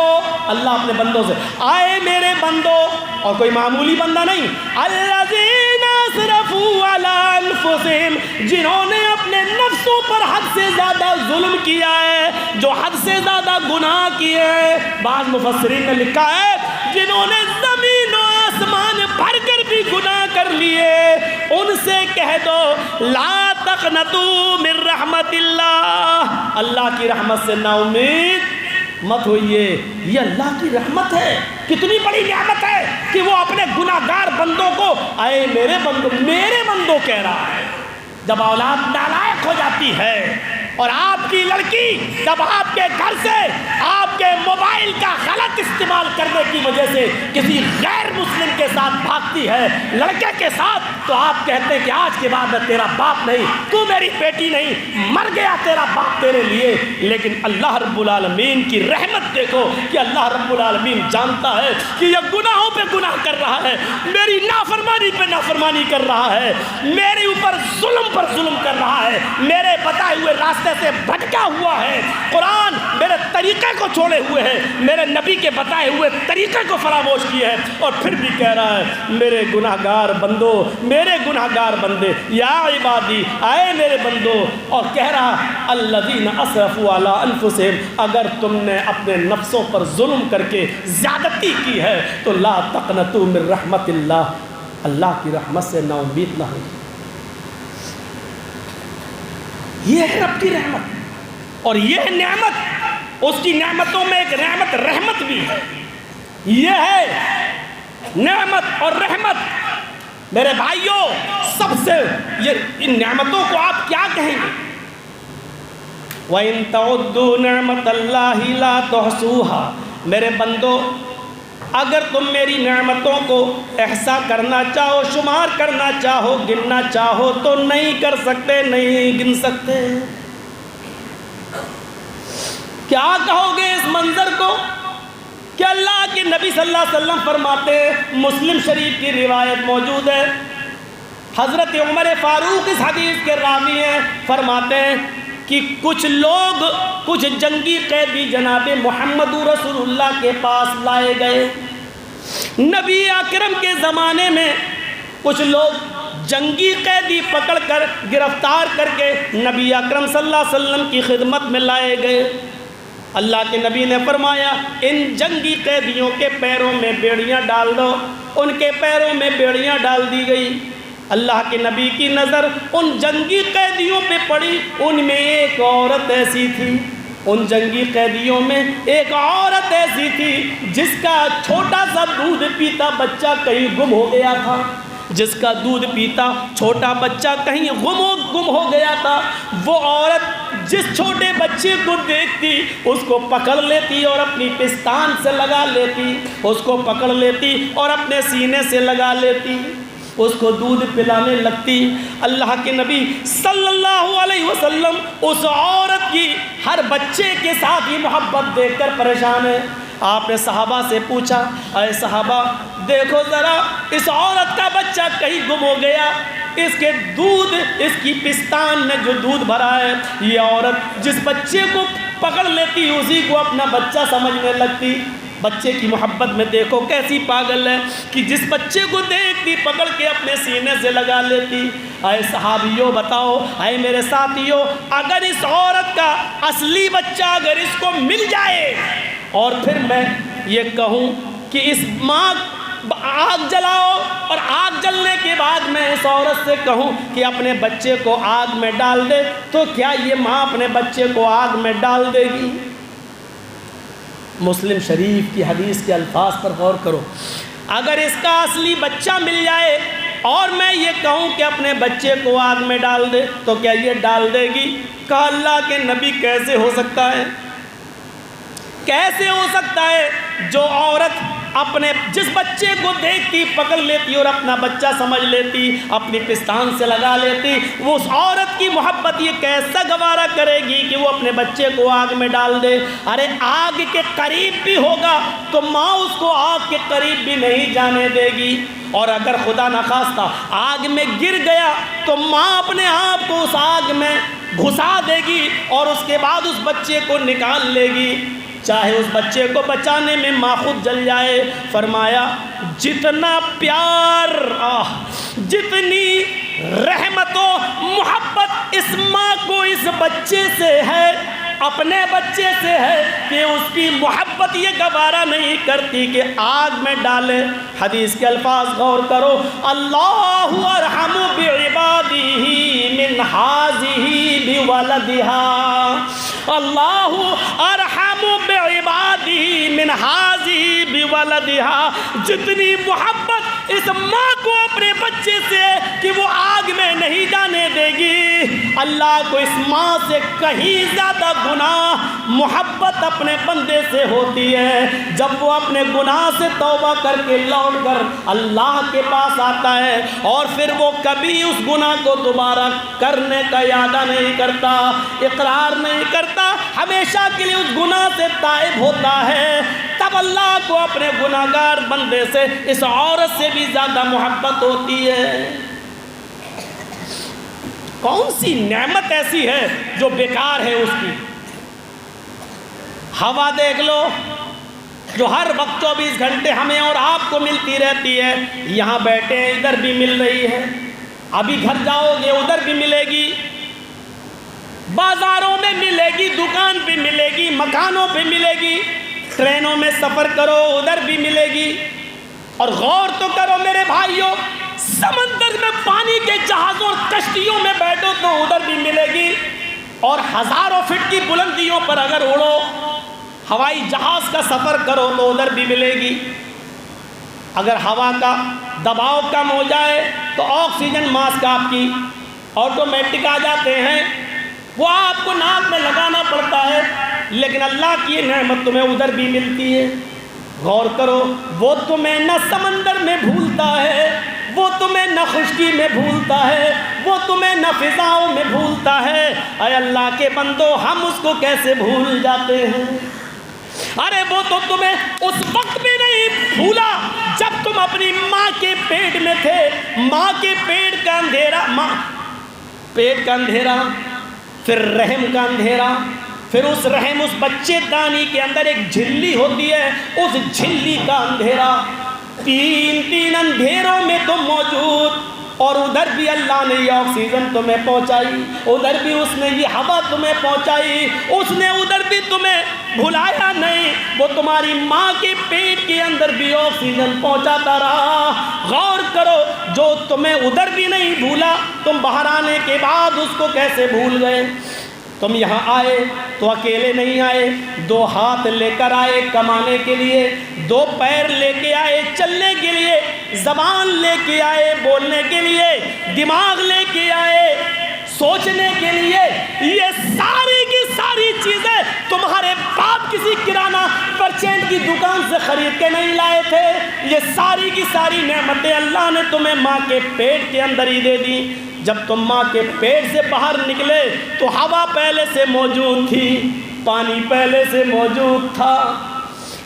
اللہ اپنے بندوں سے، آئے میرے بندو، اور کوئی معمولی بندہ نہیں، الذین اسرفوا علی انفسہم، جنہوں نے اپنے نفسوں پر حد سے زیادہ ظلم کیا ہے، جو حد سے زیادہ گناہ کیے ہیں۔ بعض مفسرین نے لکھا ہے جنہوں نے زمین و آسمان بھر کر بھی گناہ کر لیے، ان سے کہہ دو لا تقنطوا من رحمت اللہ، اللہ کی رحمت سے نا امید مت ہوئیے۔ یہ اللہ کی رحمت ہے، کتنی بڑی نعمت ہے کہ وہ اپنے گناہگار بندوں کو اے میرے بندو کہہ رہا ہے۔ جب اولاد نالائق ہو جاتی ہے اور آپ کی لڑکی جب آپ کے گھر سے آپ کے موبائل کا غلط استعمال کرنے کی وجہ سے کسی غیر مسلم کے ساتھ بھاگتی ہے، لڑکے کے ساتھ، تو آپ کہتے ہیں کہ آج کے بعد میں تیرا باپ نہیں، تو میری بیٹی نہیں، مر گیا تیرا باپ تیرے لیے۔ لیکن اللہ رب العالمین کی رحمت دیکھو کہ اللہ رب العالمین جانتا ہے کہ یہ گناہوں پہ گناہ کر رہا ہے، میری نافرمانی پہ نافرمانی کر رہا ہے، میرے اوپر ظلم پر ظلم کر رہا ہے، میرے بتائے ہوئے راستے سے بھٹکا ہوا ہے، قرآن میرے طریقے کو چھوڑے ہوئے ہے، میرے نبی کے بتائے ہوئے طریقے کو فراموش کیا ہے، اور پھر بھی کہہ رہا ہے میرے گناہگار بندو، میرے گناہگار بندے، یا عبادی، آئے میرے بندو، اور کہہ رہا الذین اسرفوا علی انفسہم، اگر تم نے اپنے نفسوں پر ظلم کر کے زیادتی کی ہے تو لا تقنطوا من رحمت اللہ، اللہ کی رحمت سے نا امید نہ ہو۔ یہ ہے رب کی رحمت، اور یہ نعمت، اس کی نعمتوں میں ایک نعمت رحمت بھی ہے، یہ ہے نعمت اور رحمت۔ میرے بھائیوں، سب سے یہ ان نعمتوں کو آپ کیا کہیں گے؟ وَإِن تَعُدُّوا نِعْمَةَ اللَّهِ لَا تُحْصُوهَا، میرے بندو اگر تم میری نعمتوں کو احصا کرنا چاہو، شمار کرنا چاہو، گننا چاہو تو نہیں کر سکتے، نہیں گن سکتے۔ کیا کہو گے اس منظر کو کہ اللہ کے نبی صلی اللہ علیہ وسلم فرماتے ہیں، مسلم شریف کی روایت موجود ہے، حضرت عمر فاروق اس حدیث کے راوی ہیں، فرماتے ہیں کہ کچھ جنگی قیدی جناب محمد رسول اللہ کے پاس لائے گئے۔ نبی اکرم کے زمانے میں کچھ لوگ جنگی قیدی پکڑ کر گرفتار کر کے نبی اکرم صلی اللہ علیہ وسلم کی خدمت میں لائے گئے۔ اللہ کے نبی نے فرمایا ان جنگی قیدیوں کے پیروں میں بیڑیاں ڈال دو۔ ان کے پیروں میں بیڑیاں ڈال دی گئی۔ اللہ کے نبی کی نظر ان جنگی قیدیوں پہ پڑی، ان میں ایک عورت ایسی تھی ان جنگی قیدیوں میں ایک عورت ایسی تھی جس کا چھوٹا سا دودھ پیتا بچہ کہیں گم ہو گیا تھا، جس کا دودھ پیتا چھوٹا بچہ کہیں گم ہو گیا تھا۔ وہ عورت جس چھوٹے بچے کو دیکھتی اس کو پکڑ لیتی اور اپنی پستان سے لگا لیتی، اس کو پکڑ لیتی اور اپنے سینے سے لگا لیتی، اس کو دودھ پلانے لگتی۔ اللہ کے نبی صلی اللہ علیہ وسلم اس عورت کی ہر بچے کے ساتھ ہی محبت دیکھ کر پریشان ہے۔ آپ نے صحابہ سے پوچھا، اے صحابہ دیکھو ذرا اس عورت کا بچہ کہیں گم ہو گیا، اس کے دودھ، اس کی پستان میں جو دودھ بھرا ہے، یہ عورت جس بچے کو پکڑ لیتی اسی کو اپنا بچہ سمجھنے لگتی۔ بچے کی محبت میں دیکھو کیسی پاگل ہے کہ جس بچے کو دیکھتی پکڑ کے اپنے سینے سے لگا لیتی۔ اے صحابیوں بتاؤ، اے میرے ساتھیوں، اگر اس عورت کا اصلی بچہ اگر اس کو مل جائے اور پھر میں یہ کہوں کہ اس ماں آگ جلاؤ اور آگ جلنے کے بعد میں اس عورت سے کہوں کہ اپنے بچے کو آگ میں ڈال دے، تو کیا یہ ماں اپنے بچے کو آگ میں ڈال دے گی؟ مسلم شریف کی حدیث کے الفاظ پر غور کرو، اگر اس کا اصلی بچہ مل جائے اور میں یہ کہوں کہ اپنے بچے کو آگ میں ڈال دے تو کیا یہ ڈال دے گی؟ کہا اللہ کے نبی کیسے ہو سکتا ہے، کیسے ہو سکتا ہے؟ جو عورت اپنے جس بچے کو دیکھتی پکڑ لیتی اور اپنا بچہ سمجھ لیتی، اپنی پستان سے لگا لیتی، وہ اس عورت کی محبت یہ کیسا گوارا کرے گی کہ وہ اپنے بچے کو آگ میں ڈال دے؟ ارے آگ کے قریب بھی ہوگا تو ماں اس کو آگ کے قریب بھی نہیں جانے دے گی، اور اگر خدا نخواستہ آگ میں گر گیا تو ماں اپنے آپ کو اس آگ میں گھسا دے گی اور اس کے بعد اس بچے کو نکال لے گی، چاہے اس بچے کو بچانے میں ماں خود جل جائے۔ فرمایا جتنا پیار، جتنی رحمت و محبت اس ماں کو اس بچے سے ہے، اپنے بچے سے ہے، کہ اس کی محبت یہ گوارا نہیں کرتی کہ آگ میں ڈالے۔ حدیث کے الفاظ غور کرو، اللہ ارحم بعبادہ من ہذہ بولدہا، اللہ ارحم بعبادہ من ہذہ بولدہا، جتنی محبت اس ماں کو اپنے بچے سے کہ وہ آگ میں نہیں جانے دے گی، اللہ کو اس ماں سے کہیں زیادہ گناہ محبت اپنے بندے سے ہوتی ہے۔ جب وہ اپنے گناہ سے توبہ کر کے لوٹ کر اللہ کے پاس آتا ہے اور پھر وہ کبھی اس گناہ کو دوبارہ کرنے کا ارادہ نہیں کرتا، اقرار نہیں کرتا، ہمیشہ کے لیے اس گناہ سے تائب ہوتا ہے، تب اللہ کو اپنے گناہگار بندے سے اس عورت سے بھی زیادہ محبت ہوتی ہے۔ کون سی نعمت ایسی ہے جو بیکار ہے اس کی؟ ہوا دیکھ لو جو ہر وقت 24 گھنٹے ہمیں اور آپ کو ملتی رہتی ہے، یہاں بیٹھے ہیں ادھر بھی مل رہی ہے، ابھی گھر جاؤ گے ادھر بھی ملے گی، بازاروں میں ملے گی، دکان پہ ملے گی، مکانوں پہ ملے گی، ٹرینوں میں سفر کرو ادھر بھی ملے گی۔ اور غور تو کرو میرے بھائیوں، سمندر میں پانی کے جہازوں اور کشتیوں میں بیٹھو تو ادھر بھی ملے گی، اور ہزاروں فٹ کی بلندیوں پر اگر اڑو، ہوائی جہاز کا سفر کرو تو ادھر بھی ملے گی۔ اگر ہوا کا دباؤ کم ہو جائے تو آکسیجن ماسک آپ کی آٹومیٹک آ جاتے ہیں، وہ آپ کو ناک میں لگانا پڑتا ہے، لیکن اللہ کی یہ نعمت تمہیں ادھر بھی ملتی ہے۔ غور کرو، وہ تمہیں نہ سمندر میں بھولتا ہے، وہ تمہیں نہ خشکی میں بھولتا ہے، وہ تمہیں نہ فضاؤں میں بھولتا ہے۔ اے اللہ کے بندو، ہم اس کو کیسے بھول جاتے ہیں؟ ارے وہ تو تمہیں اس وقت بھی نہیں بھولا جب تم اپنی ماں کے پیٹ میں تھے، ماں کے پیٹ کا اندھیرا، پیٹ کا اندھیرا، پھر رحم کا اندھیرا، پھر اس رحم، اس بچے دانی کے اندر ایک جھلی ہوتی ہے، اس جھلی کا اندھیرا، تین اندھیروں میں تم موجود، اور ادھر بھی اللہ نے یہ آکسیجن تمہیں پہنچائی، ادھر بھی اس نے یہ ہوا تمہیں پہنچائی، اس نے ادھر بھی تمہیں بھلایا نہیں، وہ تمہاری ماں کے پیٹ کے اندر بھی آکسیجن پہنچاتا رہا۔ غور کرو، جو تمہیں ادھر بھی نہیں بھولا، تم باہر آنے کے بعد اس کو کیسے بھول گئے؟ تم یہاں آئے تو اکیلے نہیں آئے، 2 ہاتھ لے کر آئے کمانے کے لیے، 2 پیر لے کے آئے چلنے کے لیے، زبان لے کے آئے بولنے کے لیے، دماغ لے کے آئے سوچنے کے لیے۔ یہ ساری کی ساری چیزیں تمہارے باپ کسی کرانہ پرچین کی دکان سے خرید کے نہیں لائے تھے، یہ ساری کی ساری نعمتیں اللہ نے تمہیں ماں کے پیٹ کے اندر ہی دے دی۔ جب تم ماں کے پیٹ سے باہر نکلے تو ہوا پہلے سے موجود تھی، پانی پہلے سے موجود تھا،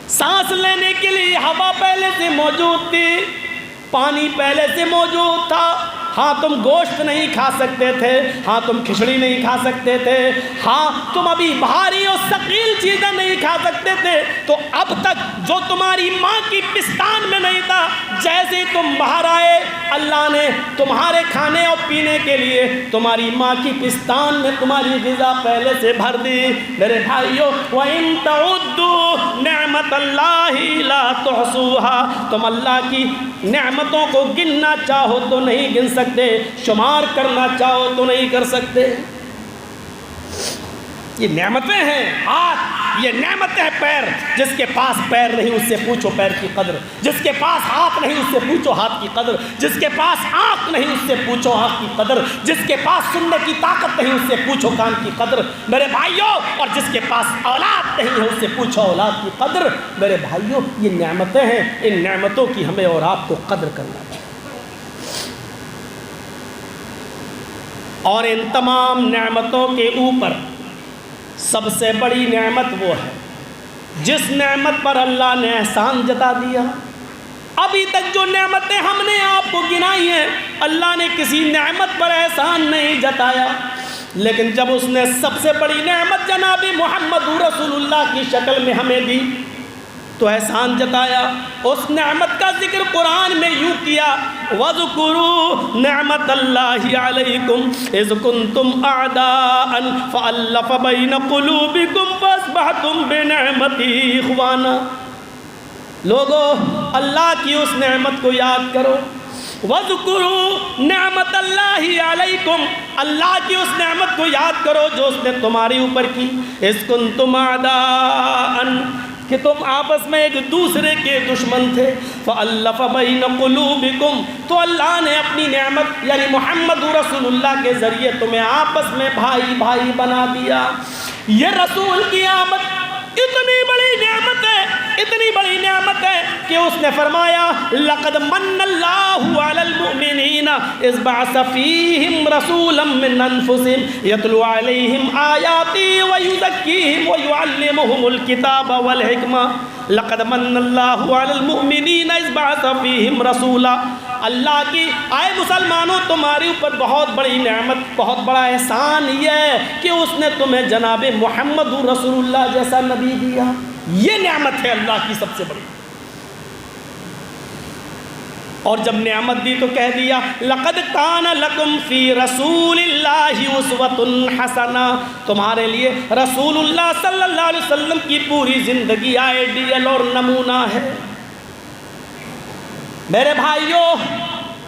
سانس لینے کے لیے ہوا پہلے سے موجود تھی، پانی پہلے سے موجود تھا۔ ہاں تم گوشت نہیں کھا سکتے تھے، ہاں تم کھچڑی نہیں کھا سکتے تھے، ہاں تم ابھی بھاری اور ثقیل چیزیں نہیں کھا سکتے تھے، تو اب تک جو تمہاری ماں کی پستان میں نہیں تھا، جیسے ہی تم باہر آئے اللہ نے تمہارے کھانے اور پینے کے لیے تمہاری ماں کی پستان میں تمہاری غذا پہلے سے بھر دی۔ میرے بھائیو، وَإِن تَعُدُّوا نِعْمَةَ اللَّهِ لَا تُحْصُوهَا، تم اللہ کی نعمتوں کو گننا چاہو تو نہیں گن سکتے، شمار کرنا چاہو تو نہیں کر سکتے۔ یہ نعمتیں ہیں ہاتھ، یہ نعمتیں ہیں پیر، جس کے پاس پیر نہیں اس سے پوچھو پیر کی قدر، جس کے پاس ہاتھ نہیں اس سے پوچھو ہاتھ کی قدر، جس کے پاس آنکھ نہیں اس سے پوچھو آنکھ کی قدر، جس کے پاس سننے کی طاقت نہیں اس سے پوچھو کان کی قدر میرے بھائیوں، اور جس کے پاس اولاد نہیں ہے اس سے پوچھو اولاد کی قدر میرے بھائیوں۔ یہ نعمتیں ہیں، ان نعمتوں کی ہمیں اور آپ کو قدر کرنا چاہیے۔ اور ان تمام نعمتوں کے اوپر سب سے بڑی نعمت وہ ہے جس نعمت پر اللہ نے احسان جتا دیا۔ ابھی تک جو نعمتیں ہم نے آپ کو گنائی ہیں، اللہ نے کسی نعمت پر احسان نہیں جتایا، لیکن جب اس نے سب سے بڑی نعمت جناب محمد رسول اللہ کی شکل میں ہمیں دی تو احسان جتایا۔ اس نعمت کا ذکر قرآن میں یوں کیا، وَاذْكُرُوا نِعْمَةَ اللَّهِ عَلَيْكُمْ إِذْ كُنْتُمْ أَعْدَاءً فَأَلَّفَ بَيْنَ قُلُوبِكُمْ فَأَصْبَحْتُمْ بِنِعْمَتِهِ إِخْوَانًا۔ لوگو اللہ کی اس نعمت کو یاد کرو، وَاذْكُرُوا نِعْمَةَ اللَّهِ عَلَيْكُمْ، اللہ کی اس نعمت کو یاد کرو جو اس نے تمہارے اوپر کی، إِذْ كُنْتُمْ أَعْدَاءً، کہ تم آپس میں ایک دوسرے کے دشمن تھے، فَأَلَّفَ بَيْنَ قُلُوبِكُمْ، تو اللہ نے اپنی نعمت یعنی محمد رسول اللہ کے ذریعے تمہیں آپس میں بھائی بھائی بنا دیا۔ یہ رسول کی آمد اتنی بڑی نعمت ہے، اتنی بڑی نعمت ہے کہ اس نے فرمایا لَقَدْ مَنَّ اللَّهُ عَلَى الْمُؤْمِنِينَ إِذْ بَعَثَ فِيهِمْ رَسُولًا مِّنْ أَنفُسِهِمْ يَتْلُو عَلَيْهِمْ آيَاتِهِ وَيُزَكِّيهِمْ وَيُعَلِّمُهُمُ الْكِتَابَ وَالْحِكْمَةَ لَقَدْ مَنَّ اللَّهُ عَلَى الْمُؤْمِنِينَ إِذْ بَعَثَ فِيهِمْ رَسُولًا، اللہ کی آئے مسلمانوں تمہارے اوپر بہت بڑی نعمت، بہت بڑا احسان یہ ہے کہ اس نے تمہیں جناب محمد رسول اللہ جیسا نبی دیا۔ یہ نعمت ہے اللہ کی سب سے بڑی۔ اور جب نعمت دی تو کہہ دیا لَقَدْ كَانَ لَكُمْ فِي رَسُولِ اللَّهِ أُسْوَةٌ حَسَنَةٌ، تمہارے لیے رسول اللہ صلی اللہ علیہ وسلم کی پوری زندگی آئیڈیل اور نمونہ ہے۔ میرے بھائیوں،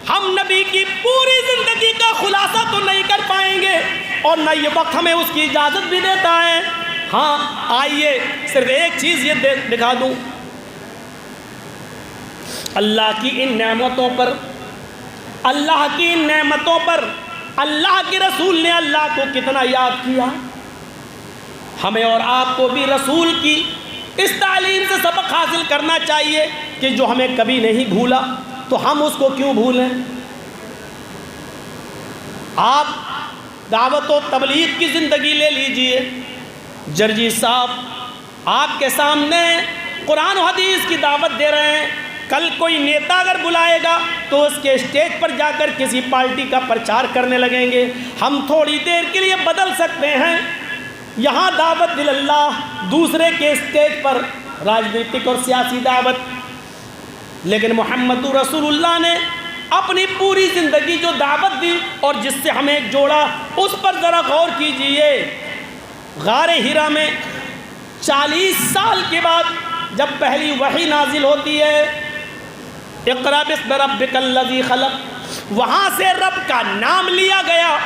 ہم نبی کی پوری زندگی کا خلاصہ تو نہیں کر پائیں گے، اور نہ یہ وقت ہمیں اس کی اجازت بھی دیتا ہے۔ ہاں آئیے صرف ایک چیز یہ دکھا دوں، اللہ کی ان نعمتوں پر، اللہ کی ان نعمتوں پر اللہ کے رسول نے اللہ کو کتنا یاد کیا۔ ہمیں اور آپ کو بھی رسول کی اس تعلیم سے سبق حاصل کرنا چاہیے کہ جو ہمیں کبھی نہیں بھولا تو ہم اس کو کیوں بھولیں۔ آپ دعوت و تبلیغ کی زندگی لے لیجئے، جرجی صاحب آپ کے سامنے قرآن و حدیث کی دعوت دے رہے ہیں، کل کوئی نیتا اگر بلائے گا تو اس کے اسٹیج پر جا کر کسی پارٹی کا پرچار کرنے لگیں گے۔ ہم تھوڑی دیر کے لیے بدل سکتے ہیں، یہاں دعوت اللہ، دوسرے کے اسٹیج پر راجنیتک اور سیاسی دعوت۔ لیکن محمد رسول اللہ نے اپنی پوری زندگی جو دعوت دی اور جس سے ہمیں جوڑا، اس پر ذرا غور کیجئے۔ غار ہرا میں 40 سال کے بعد جب پہلی وحی نازل ہوتی ہے، اقرأ باسم ربک الذی خلق، وہاں سے رب کا نام لیا گیا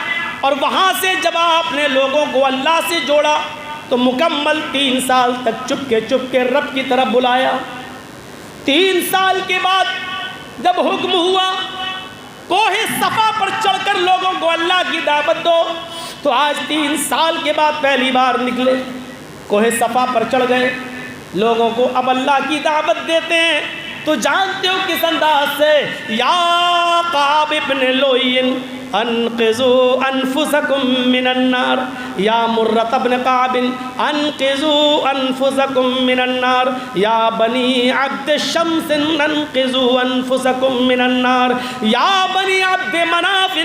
اور وہاں سے جب آپ نے لوگوں کو اللہ سے جوڑا تو مکمل 3 سال تک چپ کے رب کی طرف بلایا۔ 3 سال کے بعد جب حکم ہوا کوہ صفا پر چڑھ کر لوگوں کو اللہ کی دعوت دو، تو آج 3 سال کے بعد پہلی بار نکلے، کوہ صفا پر چڑھ گئے، لوگوں کو اب اللہ کی دعوت دیتے ہیں۔ تو جانتے ہو کس انداز سے؟ یا کعب ابن لؤی انقذوا انفسکم من النار، یا مرۃ ابن کعب انقذوا انفسکم من النار، یا بنی عبد الشمس انقذوا انفسکم من النار، یا بنی عبد مناف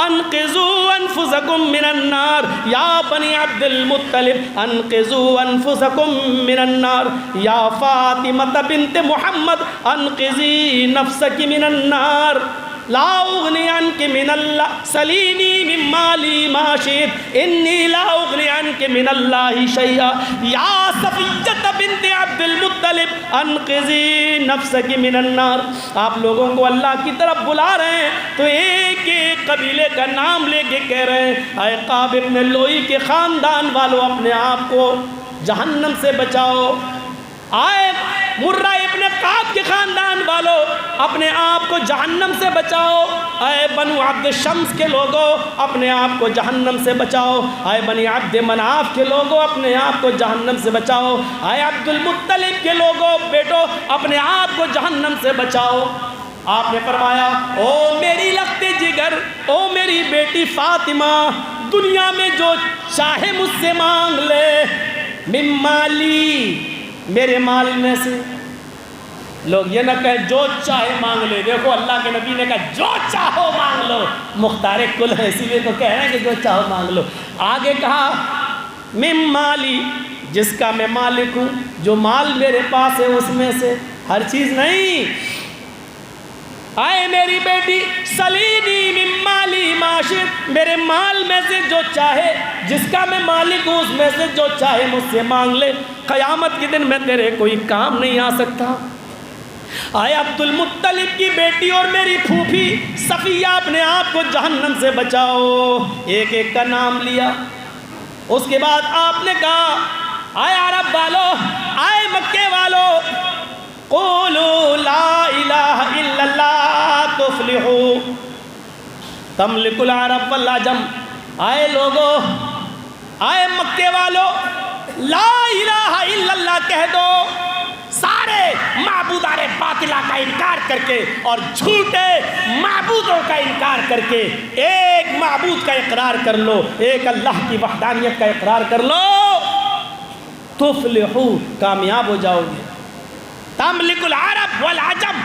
انقذوا انفسکم من النار، یا بنی عبد المطلب انقذوا انفسکم من النار، یا فاطمہ بنت محمد انقذی نفسک من النار، لا اغنی عنک من اللہ سلینی من مالی ما شئت انی لا اغنی عنک من اللہ شیئا، یا صفیہ بنت عبد المطلب انقذی نفسک من النار۔ آپ لوگوں کو اللہ کی طرف بلا رہے ہیں تو ایک ایک قبیلے کا نام لے کے کہہ رہے ہیں اے کعب ابن لؤی کے خاندان والوں، اپنے آپ کو جہنم سے بچاؤ، آئے مرہ ابن کعب کے خاندان والوں اپنے آپ کو جہنم سے بچاؤ، اے بنو عبد الشمس کے لوگوں اپنے آپ کو جہنم سے بچاؤ، اے بنی عبد مناف کے لوگوں اپنے آپ کو جہنم سے بچاؤ، اے عبد المطلب کے لوگوں بیٹو اپنے آپ کو جہنم سے بچاؤ۔ آپ نے فرمایا او میری لخت جگر، او میری بیٹی فاطمہ، دنیا میں جو چاہے مجھ سے مانگ لے، من مالی، میرے مال میں سے۔ لوگ یہ نہ کہیں جو چاہے مانگ لے، دیکھو اللہ کے نبی نے کہا جو چاہو مانگ لو، مختار کل ہے اسی لیے تو کہہ رہے ہیں کہ جو چاہو مانگ لو۔ آگے کہا من مالی، جس کا میں مالک ہوں، جو مال میرے پاس ہے اس میں سے، ہر چیز نہیں۔ آئے میری بیٹی سلینی من مالی ما شئت، میرے مال میں سے جو چاہے، جس کا میں مالک ہوں اس میں سے جو چاہے مجھ سے مانگ لے، قیامت کے دن میں تیرے کوئی کام نہیں آ سکتا۔ آئے عبد المطلب کی بیٹی اور میری پھوپھی صفیہ، اپنے آپ کو جہنم سے بچاؤ، ایک ایک کا نام لیا۔ اس کے بعد آپ نے کہا آئے عرب والو، آئے مکے والو، قولوا لا الہ الا اللہ تفلحوا تملک العرب والعجم۔ آئے لوگو، آئے مکے والو، لا الہ الا اللہ کہہ دو، سارے معبودان باطلہ کا انکار کر کے اور جھوٹے معبودوں کا انکار کر کے ایک معبود کا اقرار کر لو، ایک اللہ کی وحدانیت کا اقرار کر لو، تفلحوا، کامیاب ہو جاؤ گے۔ تملک العرب والعجم،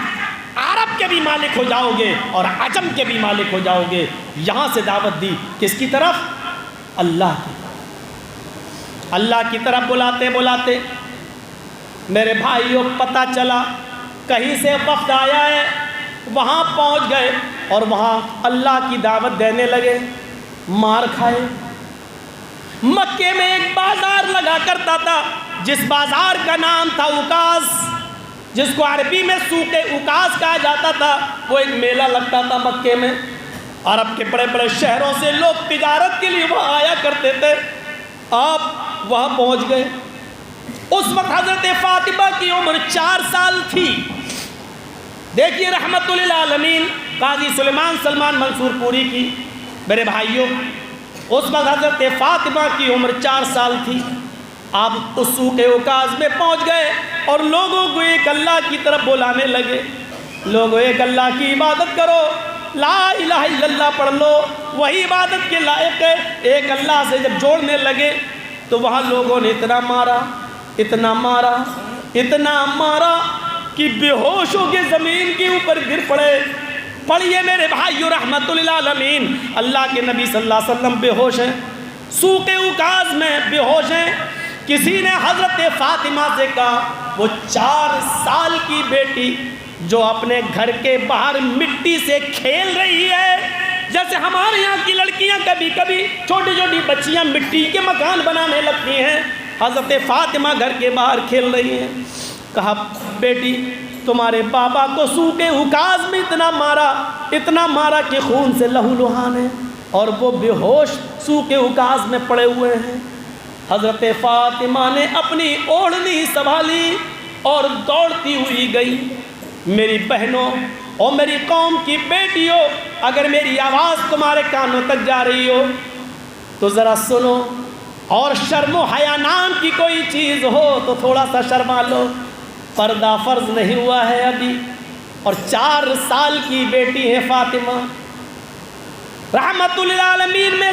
عرب کے بھی مالک ہو جاؤ گے اور عجم کے بھی مالک ہو جاؤ گے۔ یہاں سے دعوت دی کس کی طرف؟ اللہ کی طرف۔ اللہ کی طرف بلاتے بلاتے میرے بھائیوں پتہ چلا کہیں سے وفد آیا ہے، وہاں پہنچ گئے اور وہاں اللہ کی دعوت دینے لگے، مار کھائے۔ مکے میں ایک بازار لگا کرتا تھا جس بازار کا نام تھا اوکاس، جس کو عربی میں سوق اوکاس کہا جاتا تھا۔ وہ ایک میلہ لگتا تھا مکے میں، عرب کے بڑے بڑے شہروں سے لوگ تجارت کے لیے وہاں آیا کرتے تھے۔ آپ وہاں پہنچ گئے۔ اس وقت حضرت فاطمہ کی عمر 4 سال تھی۔ دیکھیے رحمت للعالمین قاضی سلیمان سلمان منصور پوری کی، میرے بھائیوں اس وقت حضرت فاطمہ کی عمر 4 سال تھی۔ آپ اس سوق اوکاس میں پہنچ گئے اور لوگوں کو ایک اللہ کی طرف بلانے لگے، لوگوں ایک اللہ کی عبادت کرو، لا الہ الا اللہ پڑھ لو، وہی عبادت کے لائق ہے۔ ایک اللہ سے جب جوڑنے لگے تو وہاں لوگوں نے اتنا مارا، اتنا مارا، اتنا مارا کہ بے ہوش ہو کے زمین کے اوپر گر پڑے۔ پڑھیے میرے بھائیو رحمت للعالمین، اللہ کے نبی صلی اللہ علیہ وسلم بے ہوش ہیں، سوق اوکاس میں بے ہوش ہیں۔ کسی نے حضرت فاطمہ سے کہا وہ 4 سال کی بیٹی جو اپنے گھر کے باہر مٹی سے کھیل رہی ہے، جیسے ہمارے یہاں کی لڑکیاں کبھی کبھی چھوٹی چھوٹی بچیاں مٹی کے مکان بنانے لگتی ہیں، حضرت فاطمہ گھر کے باہر کھیل رہی ہیں۔ کہا بیٹی تمہارے بابا کو سوق اوکاس میں اتنا مارا کہ خون سے لہو لہان ہے، اور وہ بے ہوش سوکھ اکاز میں پڑے ہوئے ہیں۔ حضرت فاطمہ نے اپنی اوڑھنی سنبھالی اور دوڑتی ہوئی گئی۔ میری بہنوں اور میری قوم کی بیٹیوں، اگر میری آواز تمہارے کانوں تک جا رہی ہو تو ذرا سنو، اور شرم و حیا نام کی کوئی چیز ہو تو تھوڑا سا شرما لو۔ پردہ فرض نہیں ہوا ہے ابھی، اور 4 سال کی بیٹی ہے فاطمہ۔ رحمت للعالمین میں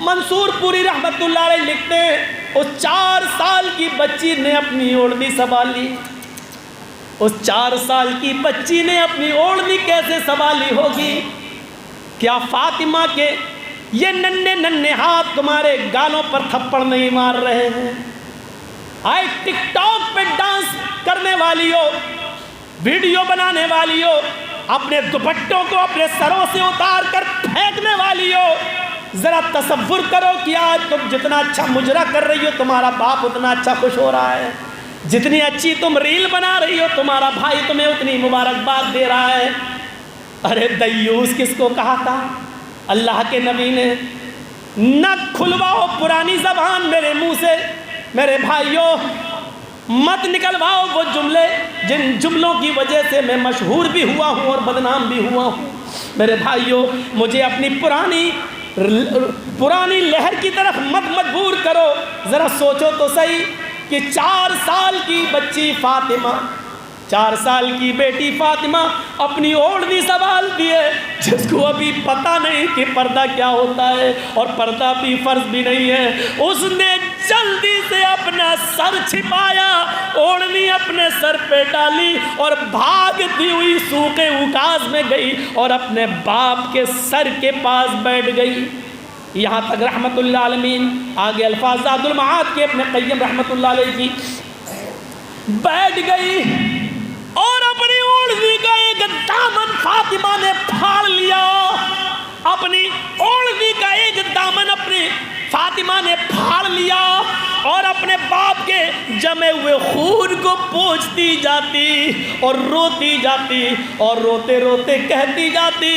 منصور پوری رحمت اللہ علیہ لکھتے ہیں، اس 4 سال کی بچی نے اپنی اوڑھنی سنبھالی۔ اس 4 سال کی بچی نے اپنی اوڑھنی کیسے سنبھالی ہوگی؟ کیا فاطمہ کے یہ ننھے ننھے ہاتھ تمہارے گالوں پر تھپڑ نہیں مار رہے ہیں؟ آئے ٹک ٹاک پہ ڈانس کرنے والی ہو، ویڈیو بنانے والی ہو، اپنے دوپٹوں کو اپنے سروں سے اتار کر پھینکنے والی ہو، ذرا تصور کرو کہ آج تم جتنا اچھا مجرا کر رہی ہو تمہارا باپ اتنا اچھا خوش ہو رہا ہے، جتنی اچھی تم ریل بنا رہی ہو تمہارا بھائی تمہیں اتنی مبارکباد دے رہا ہے۔ ارے دیوس کس کو کہا تھا؟ اللہ کے نبی نے، نہ کھلواؤ پرانی زبان میرے منہ سے، میرے بھائیوں مت نکلواؤ وہ جملے جن جملوں کی وجہ سے میں مشہور بھی ہوا ہوں اور بدنام بھی ہوا ہوں۔ میرے بھائیوں مجھے اپنی پرانی لہر کی طرف مت مجبور کرو۔ ذرا سوچو تو صحیح کہ 4 سال کی بچی فاطمہ، 4 سال کی بیٹی فاطمہ اپنی اوڑھنی سنبھالتی ہے، جس کو ابھی پتہ نہیں کہ پردہ کیا ہوتا ہے اور پردہ بھی فرض بھی نہیں ہے۔ اس نے جلدی سے اپنا سر چھپایا، اوڑھنی اپنے سر پہ ڈالی اور بھاگتی ہوئی سوق اکاز میں گئی اور اپنے باپ کے سر کے پاس بیٹھ گئی۔ یہاں تک رحمت اللہ عالمین آگے الفاظ زاد المعاد کے ابن قیم رحمت اللہ علیہ کی، بیٹھ گئی اور اپنی اوڑھنی کا ایک دامن فاطمہ نے پھاڑ لیا۔ اپنی اوڑھنی کا ایک دامن اپنی فاطمہ نے پھاڑ لیا اور اپنے باپ کے جمے ہوئے خون کو پوچھتی جاتی اور روتی جاتی اور روتے روتے کہتی جاتی،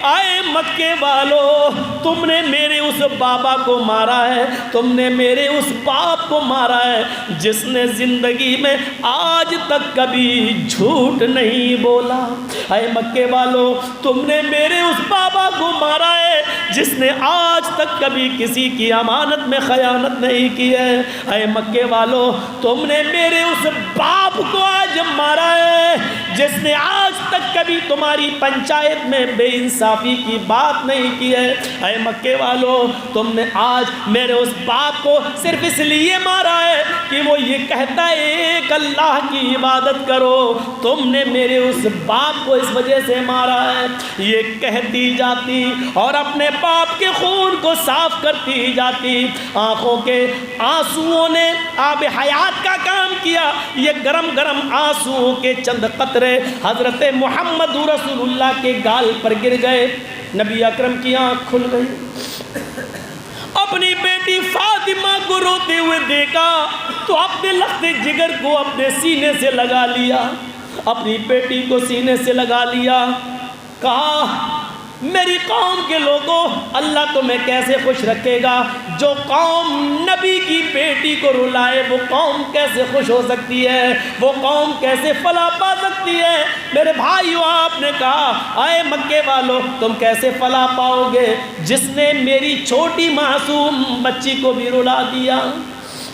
آئے مکے والو، تم نے میرے اس بابا کو مارا ہے، تم نے میرے اس باپ کو مارا ہے جس نے زندگی میں آج تک کبھی جھوٹ نہیں بولا۔ اے مکے والو، تم نے میرے اس بابا کو مارا ہے جس نے آج تک کبھی کسی کی امانت میں خیانت نہیں کی ہے۔ اے مکے والو، تم نے میرے اس باپ کو آج مارا ہے جس نے آج تک کبھی تمہاری پنچایت میں بے انصافی کی بات نہیں کی ہے۔ اے مکے والو، تم نے آج میرے اس باپ کو صرف اس لیے مارا ہے کہ وہ یہ کہتا ہے ایک اللہ کی عبادت کرو، تم نے میرے اس باپ کو اس وجہ سے مارا ہے۔ یہ کہتی جاتی اور اپنے باپ کے خون کو صاف کرتی جاتی۔ آنکھوں کے آنسوؤں نے آب حیات کا کام کیا۔ یہ گرم گرم آنسوؤں کے چند قطرے حضرت محمد رسول اللہ کے گال پر گر گئے۔ نبی اکرم کی آنکھ کھل گئی، اپنی بیٹی فاطمہ کو روتے ہوئے دیکھا تو اپنے لخت جگر کو اپنے سینے سے لگا لیا، اپنی بیٹی کو سینے سے لگا لیا، کہا میری قوم کے لوگوں، اللہ تمہیں کیسے خوش رکھے گا؟ جو قوم نبی کی بیٹی کو رلائے وہ قوم کیسے خوش ہو سکتی ہے؟ وہ قوم کیسے فلاح پا سکتی ہے؟ میرے بھائیو، آپ نے کہا اے مکے والو، تم کیسے فلاح پاؤ گے جس نے میری چھوٹی معصوم بچی کو بھی رلا دیا؟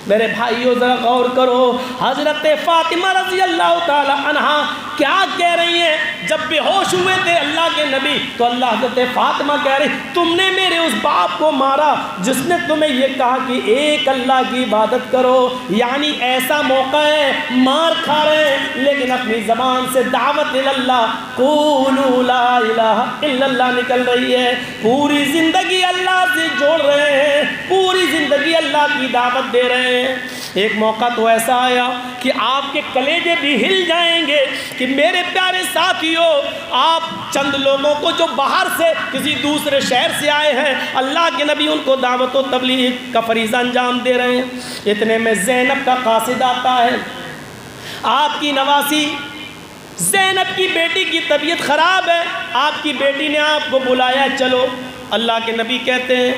میرے بھائیو ذرا غور کرو، حضرت فاطمہ رضی اللہ تعالی عنہا کیا کہہ رہی ہیں؟ جب بے ہوش ہوئے تھے اللہ کے نبی تو اللہ حضرت فاطمہ کہہ رہی تم نے میرے اس باپ کو مارا جس نے تمہیں یہ کہا کہ ایک اللہ کی عبادت کرو، یعنی ایسا موقع ہے مار کھا رہے ہیں لیکن اپنی زبان سے دعوت اللہ قولوا لا الہ الا اللہ نکل رہی ہے، پوری زندگی اللہ سے جوڑ رہے ہیں، پوری زندگی اللہ کی دعوت دے رہے ہیں۔ ایک موقع تو ایسا آیا کہ آپ کے کلیجے بھی ہل جائیں گے کہ میرے پیارے ساتھیو، آپ چند لوگوں کو جو باہر سے کسی دوسرے شہر سے آئے ہیں، اللہ کے نبی ان کو دعوت و تبلیغ کا فریضہ انجام دے رہے ہیں۔ اتنے میں زینب کا قاصد آتا ہے، آپ کی نواسی زینب کی بیٹی کی طبیعت خراب ہے، آپ کی بیٹی نے آپ کو بلایا چلو اللہ کے نبی کہتے ہیں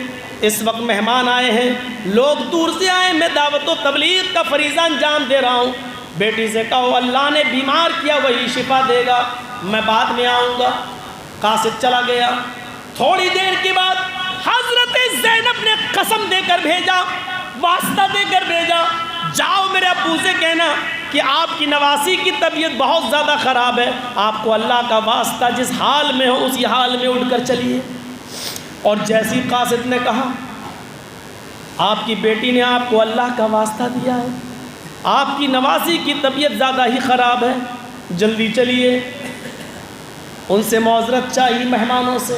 اس وقت مہمان آئے ہیں، لوگ دور سے آئے، میں دعوت و تبلیغ کا فریضہ انجام دے رہا ہوں، بیٹی سے کہو اللہ نے بیمار کیا وہی شفا دے گا، میں بعد میں آؤں گا۔ قاصد چلا گیا۔ تھوڑی دیر کے بعد حضرت زینب نے قسم دے کر بھیجا، واسطہ دے کر بھیجا، جاؤ میرے ابو سے کہنا کہ آپ کی نواسی کی طبیعت بہت زیادہ خراب ہے، آپ کو اللہ کا واسطہ جس حال میں ہو اسی حال میں اٹھ کر چلیے۔ اور جیسی قاصد نے کہا آپ کی بیٹی نے آپ کو اللہ کا واسطہ دیا ہے، آپ کی نواسی کی طبیعت زیادہ ہی خراب ہے، جلدی چلیے۔ ان سے معذرت چاہیے مہمانوں سے،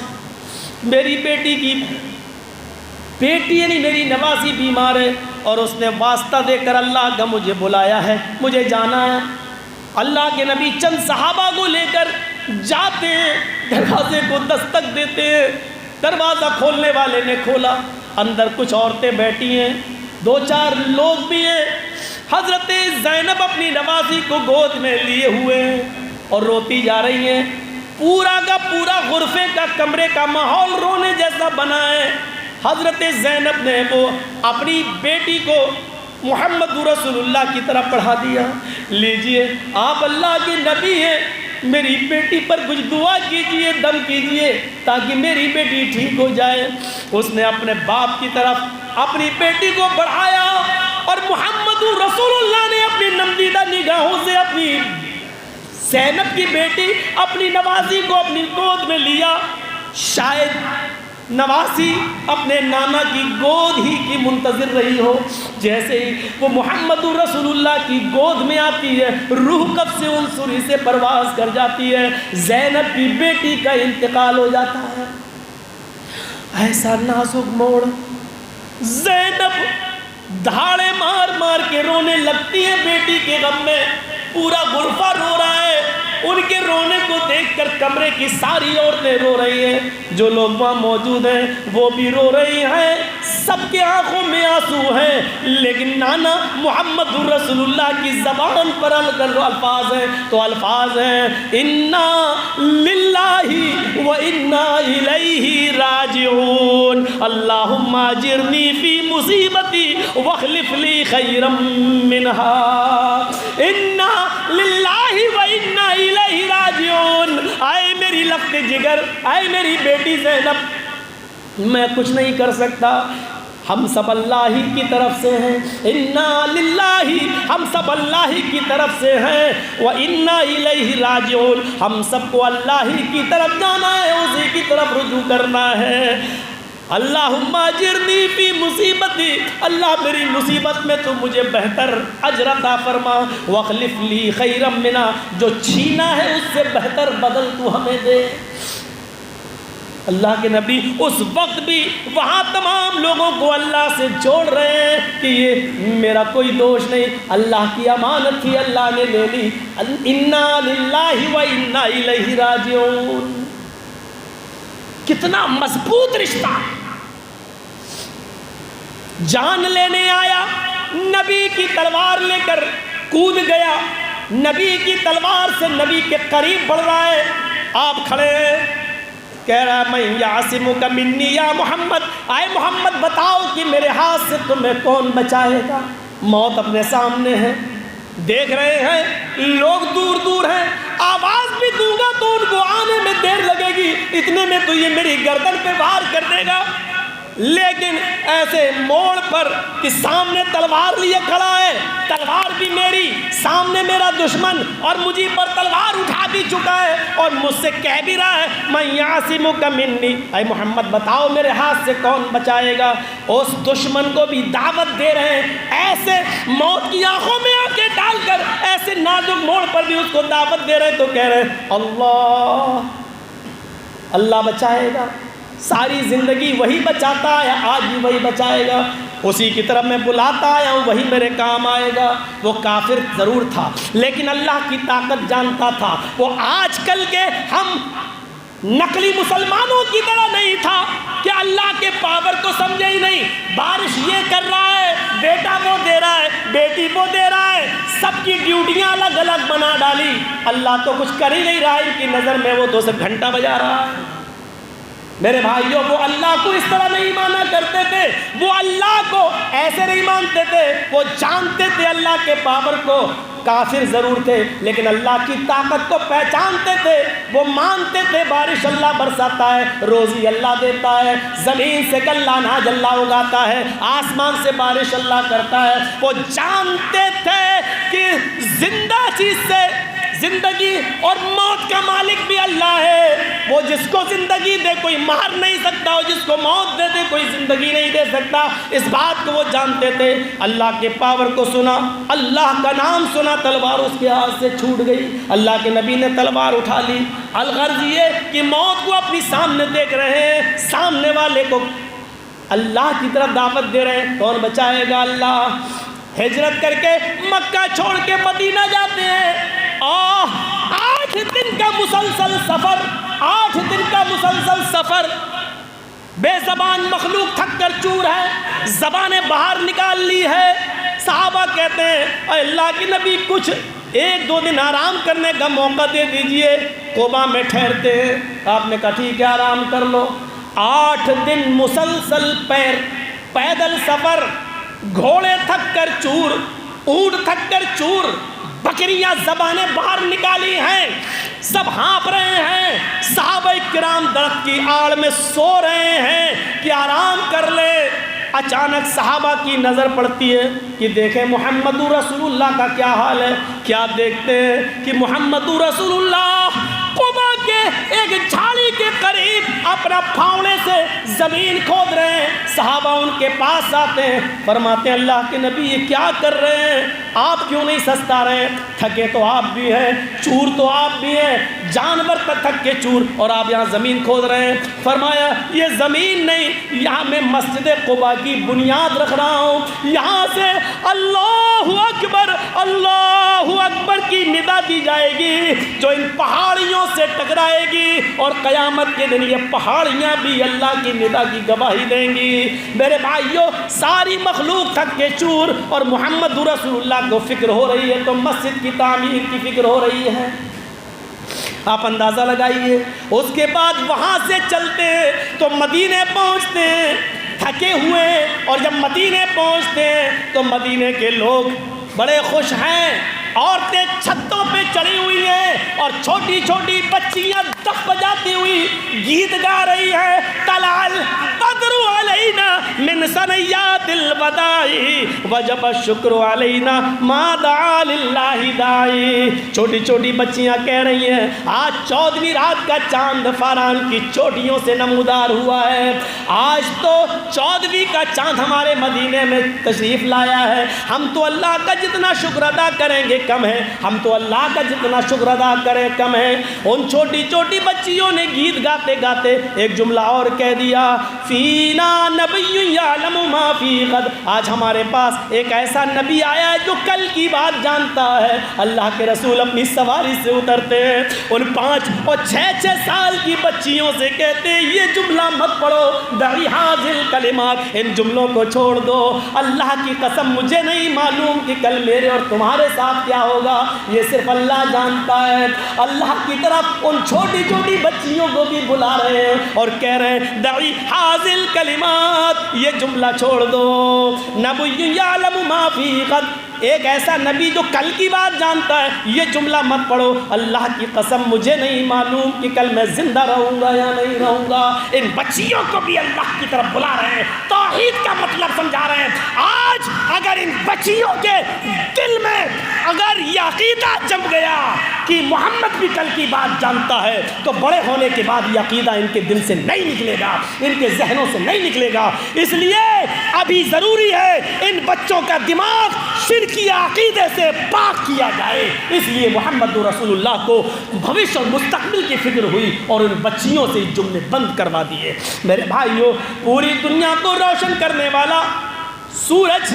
میری بیٹی کی بیٹی یعنی میری نواسی بیمار ہے اور اس نے واسطہ دے کر اللہ کا مجھے بلایا ہے، مجھے جانا ہے۔ اللہ کے نبی چند صحابہ کو لے کر جاتے ہیں، دروازے کو دستک دیتے ہیں، دروازہ کھولنے والے نے کھولا، اندر کچھ عورتیں بیٹھی ہیں، 2-4 لوگ بھی ہیں۔ حضرت زینب اپنی نواسی کو گود میں لیے ہوئے ہیں اور روتی جا رہی ہیں۔ پورا کا پورا غرفے کا کمرے کا ماحول رونے جیسا بنا ہے۔ حضرت زینب نے وہ اپنی بیٹی کو محمد رسول اللہ کی طرف پڑھا دیا، لیجئے آپ اللہ کے نبی ہیں، میری بیٹی پر کچھ دعا کیجئے، دم کیجئے تاکہ میری بیٹی ٹھیک ہو جائے۔ اس نے اپنے باپ کی طرف اپنی بیٹی کو بڑھایا اور محمد رسول اللہ نے اپنی نمدیدہ نگاہوں سے اپنی زینب کی بیٹی اپنی نواسی کو اپنی گود میں لیا۔ شاید نواسی اپنے نانا کی گود ہی کی منتظر رہی ہو، جیسے ہی وہ محمد رسول اللہ کی گود میں آتی ہے روح کب سے ان سری سے پرواز کر جاتی ہے، زینب کی بیٹی کا انتقال ہو جاتا ہے۔ ایسا نازک موڑ، زینب دھاڑے مار مار کے رونے لگتی ہے بیٹی کے غم میں، پورا غرفہ رو رہا ہے، ان کے رونے کو دیکھ کر کمرے کی ساری عورتیں رو رہی ہیں، جو لوگ وہاں موجود ہیں وہ بھی رو رہی ہیں، سب کے آنکھوں میں آنسو ہیں، لیکن نانا محمد رسول اللہ کی زبان پر الفاظ ہیں تو الفاظ ہیں انا للہ و انا الیہ راجعون، اللہم اجرنی فی مصیبتی واخلف لی خیرا منہا، انا للہ و انا الیہ راجعون۔ آئے میری لخت جگر، آئے میری بیٹی زینب، میں کچھ نہیں کر سکتا، ہم سب اللہ ہی کی طرف سے ہیں، انا للہ، ہم سب اللہ ہی کی طرف سے ہیں، وَإِنَّا إِلَيْهِ راجعون، ہم سب کو اللہ ہی کی طرف جانا ہے، اسی کی طرف رجوع کرنا ہے۔ اللہم اجرنی فی مصیبتی، اللہ میری مصیبت میں تو مجھے بہتر اجر عطا فرما، واخلف لی خیرا منہا، جو چھینا ہے اس سے بہتر بدل تو ہمیں دے۔ اللہ کے نبی اس وقت بھی وہاں تمام لوگوں کو اللہ سے جوڑ رہے ہیں کہ یہ میرا کوئی دوش نہیں، اللہ کی امانت تھی، اللہ نے لے لی، انا للہ و انا الیہ راجعون۔ کتنا مضبوط رشتہ، جان لینے آیا، نبی کی تلوار لے کر کود گیا، نبی کی تلوار سے نبی کے قریب بڑھ رہا ہے، آپ کھڑے ہیں، کہہ رہا ہے میں یعصمک منی یا محمد، آئے محمد بتاؤ کہ میرے ہاتھ سے تمہیں کون بچائے گا۔ موت اپنے سامنے ہے، دیکھ رہے ہیں لوگ دور دور ہیں، آواز بھی دوں گا تو ان کو آنے میں دیر لگے گی، اتنے میں تو یہ میری گردن پہ وار کر دے گا، لیکن ایسے موڑ پر کہ سامنے تلوار لیے کھڑا ہے، تلوار بھی میری، سامنے میرا دشمن اور مجھے پر تلوار اٹھا بھی چکا ہے اور مجھ سے کہہ بھی رہا ہے میں یعصمک منی، اے محمد بتاؤ میرے ہاتھ سے کون بچائے گا۔ اس دشمن کو بھی دعوت دے رہے ہیں، ایسے موت کی آنکھوں میں آنکھیں ڈال کر ایسے نازک موڑ پر بھی اس کو دعوت دے رہے ہیں، تو کہہ رہے ہیں اللہ، اللہ بچائے گا، ساری زندگی وہی بچاتا ہے، آج بھی وہی بچائے گا، اسی کی طرف میں بلاتا آیا ہوں، وہی میرے کام آئے گا۔ وہ کافر ضرور تھا لیکن اللہ کی طاقت جانتا تھا، وہ آج کل کے ہم نقلی مسلمانوں کی طرح نہیں تھا کہ اللہ کے پاور کو سمجھے ہی نہیں، بارش یہ کر رہا ہے، بیٹا وہ دے رہا ہے، بیٹی وہ دے رہا ہے، سب کی ڈیوٹیاں الگ الگ بنا ڈالی، اللہ تو کچھ کر ہی نہیں رہا، ان کی نظر میں وہ تو صرف گھنٹہ بجا رہا ہے۔ میرے بھائیوں وہ اللہ کو اس طرح نہیں مانا کرتے تھے، وہ اللہ کو ایسے نہیں مانتے تھے، وہ جانتے تھے اللہ کے پاور کو، کافر ضرور تھے لیکن اللہ کی طاقت کو پہچانتے تھے، وہ مانتے تھے بارش اللہ برساتا ہے، روزی اللہ دیتا ہے، زمین سے غلہ اناج اللہ اگاتا ہے، آسمان سے بارش اللہ کرتا ہے، وہ جانتے تھے کہ زندہ چیز سے زندگی اور موت کا مالک بھی اللہ ہے، وہ جس کو زندگی دے کوئی مار نہیں سکتا، اور جس کو موت دے دے کوئی زندگی نہیں دے سکتا، اس بات کو وہ جانتے تھے۔ اللہ کے پاور کو سنا، اللہ کا نام سنا، تلوار اس کے ہاتھ سے چھوٹ گئی، اللہ کے نبی نے تلوار اٹھا لی، الغرض یہ کہ موت کو اپنی سامنے دیکھ رہے ہیں، سامنے والے کو اللہ کی طرف دعوت دے رہے ہیں، کون بچائے گا؟ اللہ۔ ہجرت کر کے مکہ چھوڑ کے مدینہ جاتے ہیں، 8 دن کا مسلسل سفر، 8 دن کا مسلسل سفر، بے زبان مخلوق تھک کر چور ہے، زبانیں باہر نکال لی ہے۔ صحابہ کہتے ہیں اے اللہ کے نبی کچھ 1-2 دن آرام کرنے کا موقع دے دیجئے، قبا میں ٹھہرتے ہیں۔ آپ نے کہا ٹھیک ہے آرام کر لو۔ 8 دن مسلسل پیدل سفر، گھوڑے تھک کر چور، اونٹ تھک کر چور، بکریاں زبانیں باہر نکالی ہیں، سب ہانپ رہے ہیں، صحابہ کرام درخت کی آڑ میں سو رہے ہیں کہ آرام کر لے۔ اچانک صحابہ کی نظر پڑتی ہے کہ دیکھیں محمد رسول اللہ کا کیا حال ہے۔ کیا دیکھتے ہیں کہ محمد رسول اللہ قبا کے ایک جھاڑی کے قریب اپنا پھاوڑے سے زمین کھود رہے ہیں۔ صحابہ ان کے پاس آتے ہیں، فرماتے ہیں اللہ کے نبی یہ کیا کر رہے ہیں؟ آپ کیوں نہیں سستا رہے؟ تھکے تو آپ بھی ہیں، چور تو آپ بھی ہیں، جانور پر تھک کے چور، اور آپ یہاں زمین کھود رہے ہیں۔ فرمایا یہ زمین نہیں، یہاں میں مسجد قبا کی بنیاد رکھ رہا ہوں، یہاں سے اللہ اکبر کی ندا دی جائے گی جو ان پہاڑیوں سے ٹکرائے گی، اور قیامت کے دن یہ پہاڑیاں بھی اللہ کی ندا کی گواہی دیں گی۔ میرے بھائیوں ساری مخلوق تھک کے چور، اور محمد رسول اللہ کو فکر ہو رہی ہے تو مسجد کی تعمیر کی فکر ہو رہی ہے۔ آپ اندازہ لگائیے۔ اس کے بعد وہاں سے چلتے ہیں تو مدینے پہنچتے ہیں تھکے ہوئے، اور جب مدینے پہنچتے ہیں تو مدینے کے لوگ بڑے خوش ہیں، عورتیں چھتوں پہ چڑھی ہوئی ہیں اور چھوٹی چھوٹی بچیاں دف بجاتی ہوئی گیت گا رہی ہیں، طلع البدر علینا من ثنیات الوداع وجب الشکر علینا ما دعا للہ داعی۔ چھوٹی چھوٹی بچیاں کہہ رہی ہیں آج 14ویں رات کا چاند فاران کی چوٹیوں سے نمودار ہوا ہے، آج تو 14ویں کا چاند ہمارے مدینے میں تشریف لایا ہے، ہم تو اللہ کا جتنا شکر ادا کریں گے کم ہے، ہم تو اللہ کا جتنا شکر ادا کریں کم ہے۔ ان چھوٹی چھوٹی بچیوں نے گیت گاتے گاتے ایک جملہ اور کہہ دیا، فینا نبی یعلم ما فی غد، آج ہمارے پاس ایک ایسا نبی آیا ہے جو کل کی بات جانتا ہے۔ اللہ کے رسول اپنی سواری سے اترتے ہیں، ان 5 اور 6 سال کی بچیوں سے کہتے ہیں یہ جملہ مت پڑھو، دعی حاضر کلمات، ان جملوں کو چھوڑ دو، اللہ کی قسم مجھے نہیں معلوم کہ کل میرے اور تمہارے ساتھ کیا ہوگا، یہ صرف اللہ جانتا ہے۔ اللہ کی طرف ان چھوٹی چھوٹی بچیوں کو بھی بلا رہے ہیں اور کہہ رہے ہیں دعی حاضر کلمات، یہ جملہ چھوڑ دو، نبی یعلم ما فی غد، ایک ایسا نبی جو کل کی بات جانتا ہے، یہ جملہ مت پڑھو، اللہ کی قسم مجھے نہیں معلوم کہ کل میں زندہ رہوں گا یا نہیں رہوں گا۔ ان بچیوں کو بھی اللہ کی طرف بلا رہے ہیں، توحید کا مطلب سمجھا رہے ہیں۔ آج اگر ان بچیوں کے دل میں اگر یہ عقیدہ جم گیا کہ محمد بھی کل کی بات جانتا ہے تو بڑے ہونے کے بعد یہ عقیدہ ان کے دل سے نہیں نکلے گا، ان کے ذہنوں سے نہیں نکلے گا۔ اس لیے ابھی ضروری ہے ان بچوں کا دماغ شرکی عقیدے سے پاک کیا جائے۔ اس لیے محمد رسول اللہ کو بھوش اور مستقبل کی فکر ہوئی اور ان بچیوں سے جملے بند کروا دیے۔ میرے بھائیوں پوری دنیا کو روشن کرنے والا سورج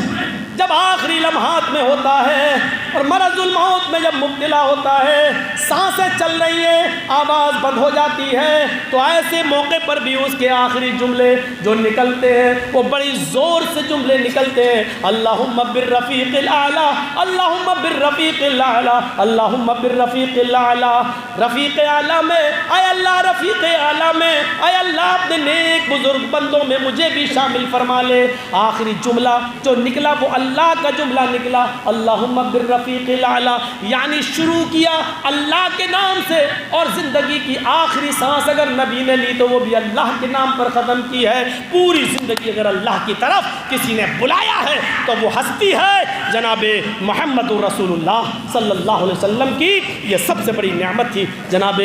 جب آخری لمحات میں ہوتا ہے اور مرض الموت میں جب مبتلا ہوتا ہے، سانسیں چل رہی ہیں، آواز بند ہو جاتی ہے، تو ایسے موقع پر بھی اس کے آخری جملے جو نکلتے ہیں وہ بڑی زور سے جملے نکلتے ہیں، اللہم بالرفیق الاعلی، اللہم بالرفیق الاعلی، اللہم بالرفیق الاعلی۔ رفیق اعلیٰ میں، اے اللہ رفیق اعلیٰ میں، اے اللہ اپنے نیک بزرگ بندوں میں مجھے بھی شامل فرما لے۔ آخری جملہ جو نکلا وہ اللہ کا جملہ نکلا، اللہم بالرفیق الاعلی، یعنی شروع کیا اللہ کے نام سے اور زندگی کی آخری سانس اگر نبی نے لی تو وہ بھی اللہ کے نام پر ختم کی ہے۔ پوری زندگی اگر اللہ کی طرف کسی نے بلایا ہے تو وہ ہستی ہے جناب محمد رسول اللہ صلی اللہ علیہ وسلم کی۔ یہ سب سے بڑی نعمت تھی جناب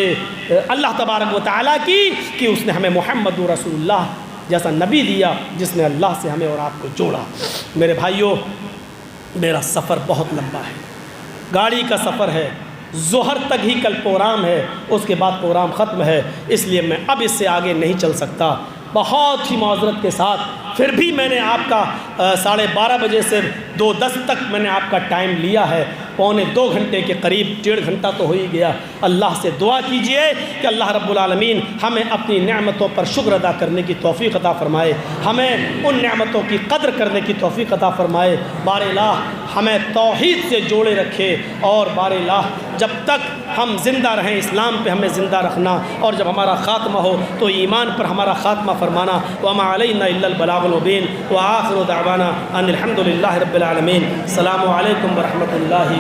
اللہ تبارک و تعالیٰ کی کہ اس نے ہمیں محمد رسول اللہ جیسا نبی دیا جس نے اللہ سے ہمیں اور آپ کو جوڑا۔ میرے بھائیوں، میرا سفر بہت لمبا ہے، گاڑی کا سفر ہے، ظہر تک ہی کل پروگرام ہے، اس کے بعد پروگرام ختم ہے، اس لیے میں اب اس سے آگے نہیں چل سکتا۔ بہت ہی معذرت کے ساتھ پھر بھی میں نے آپ کا 12:30 بجے سے 2:10 تک میں نے آپ کا ٹائم لیا ہے، 1.25 گھنٹے کے قریب، 1.5 گھنٹہ تو ہو ہی گیا۔ اللہ سے دعا کیجئے کہ اللہ رب العالمین ہمیں اپنی نعمتوں پر شکر ادا کرنے کی توفیق عطا فرمائے، ہمیں ان نعمتوں کی قدر کرنے کی توفیق عطا فرمائے۔ بار الہ ہمیں توحید سے جوڑے رکھے، اور بار الہ جب تک ہم زندہ رہیں اسلام پہ ہمیں زندہ رکھنا، اور جب ہمارا خاتمہ ہو تو ایمان پر ہمارا خاتمہ فرمانا۔ وما علینا الا البلاغ المبین، وآخر دعوانا ان الحمد للہ رب العالمین۔ السلام علیکم ورحمۃ اللہ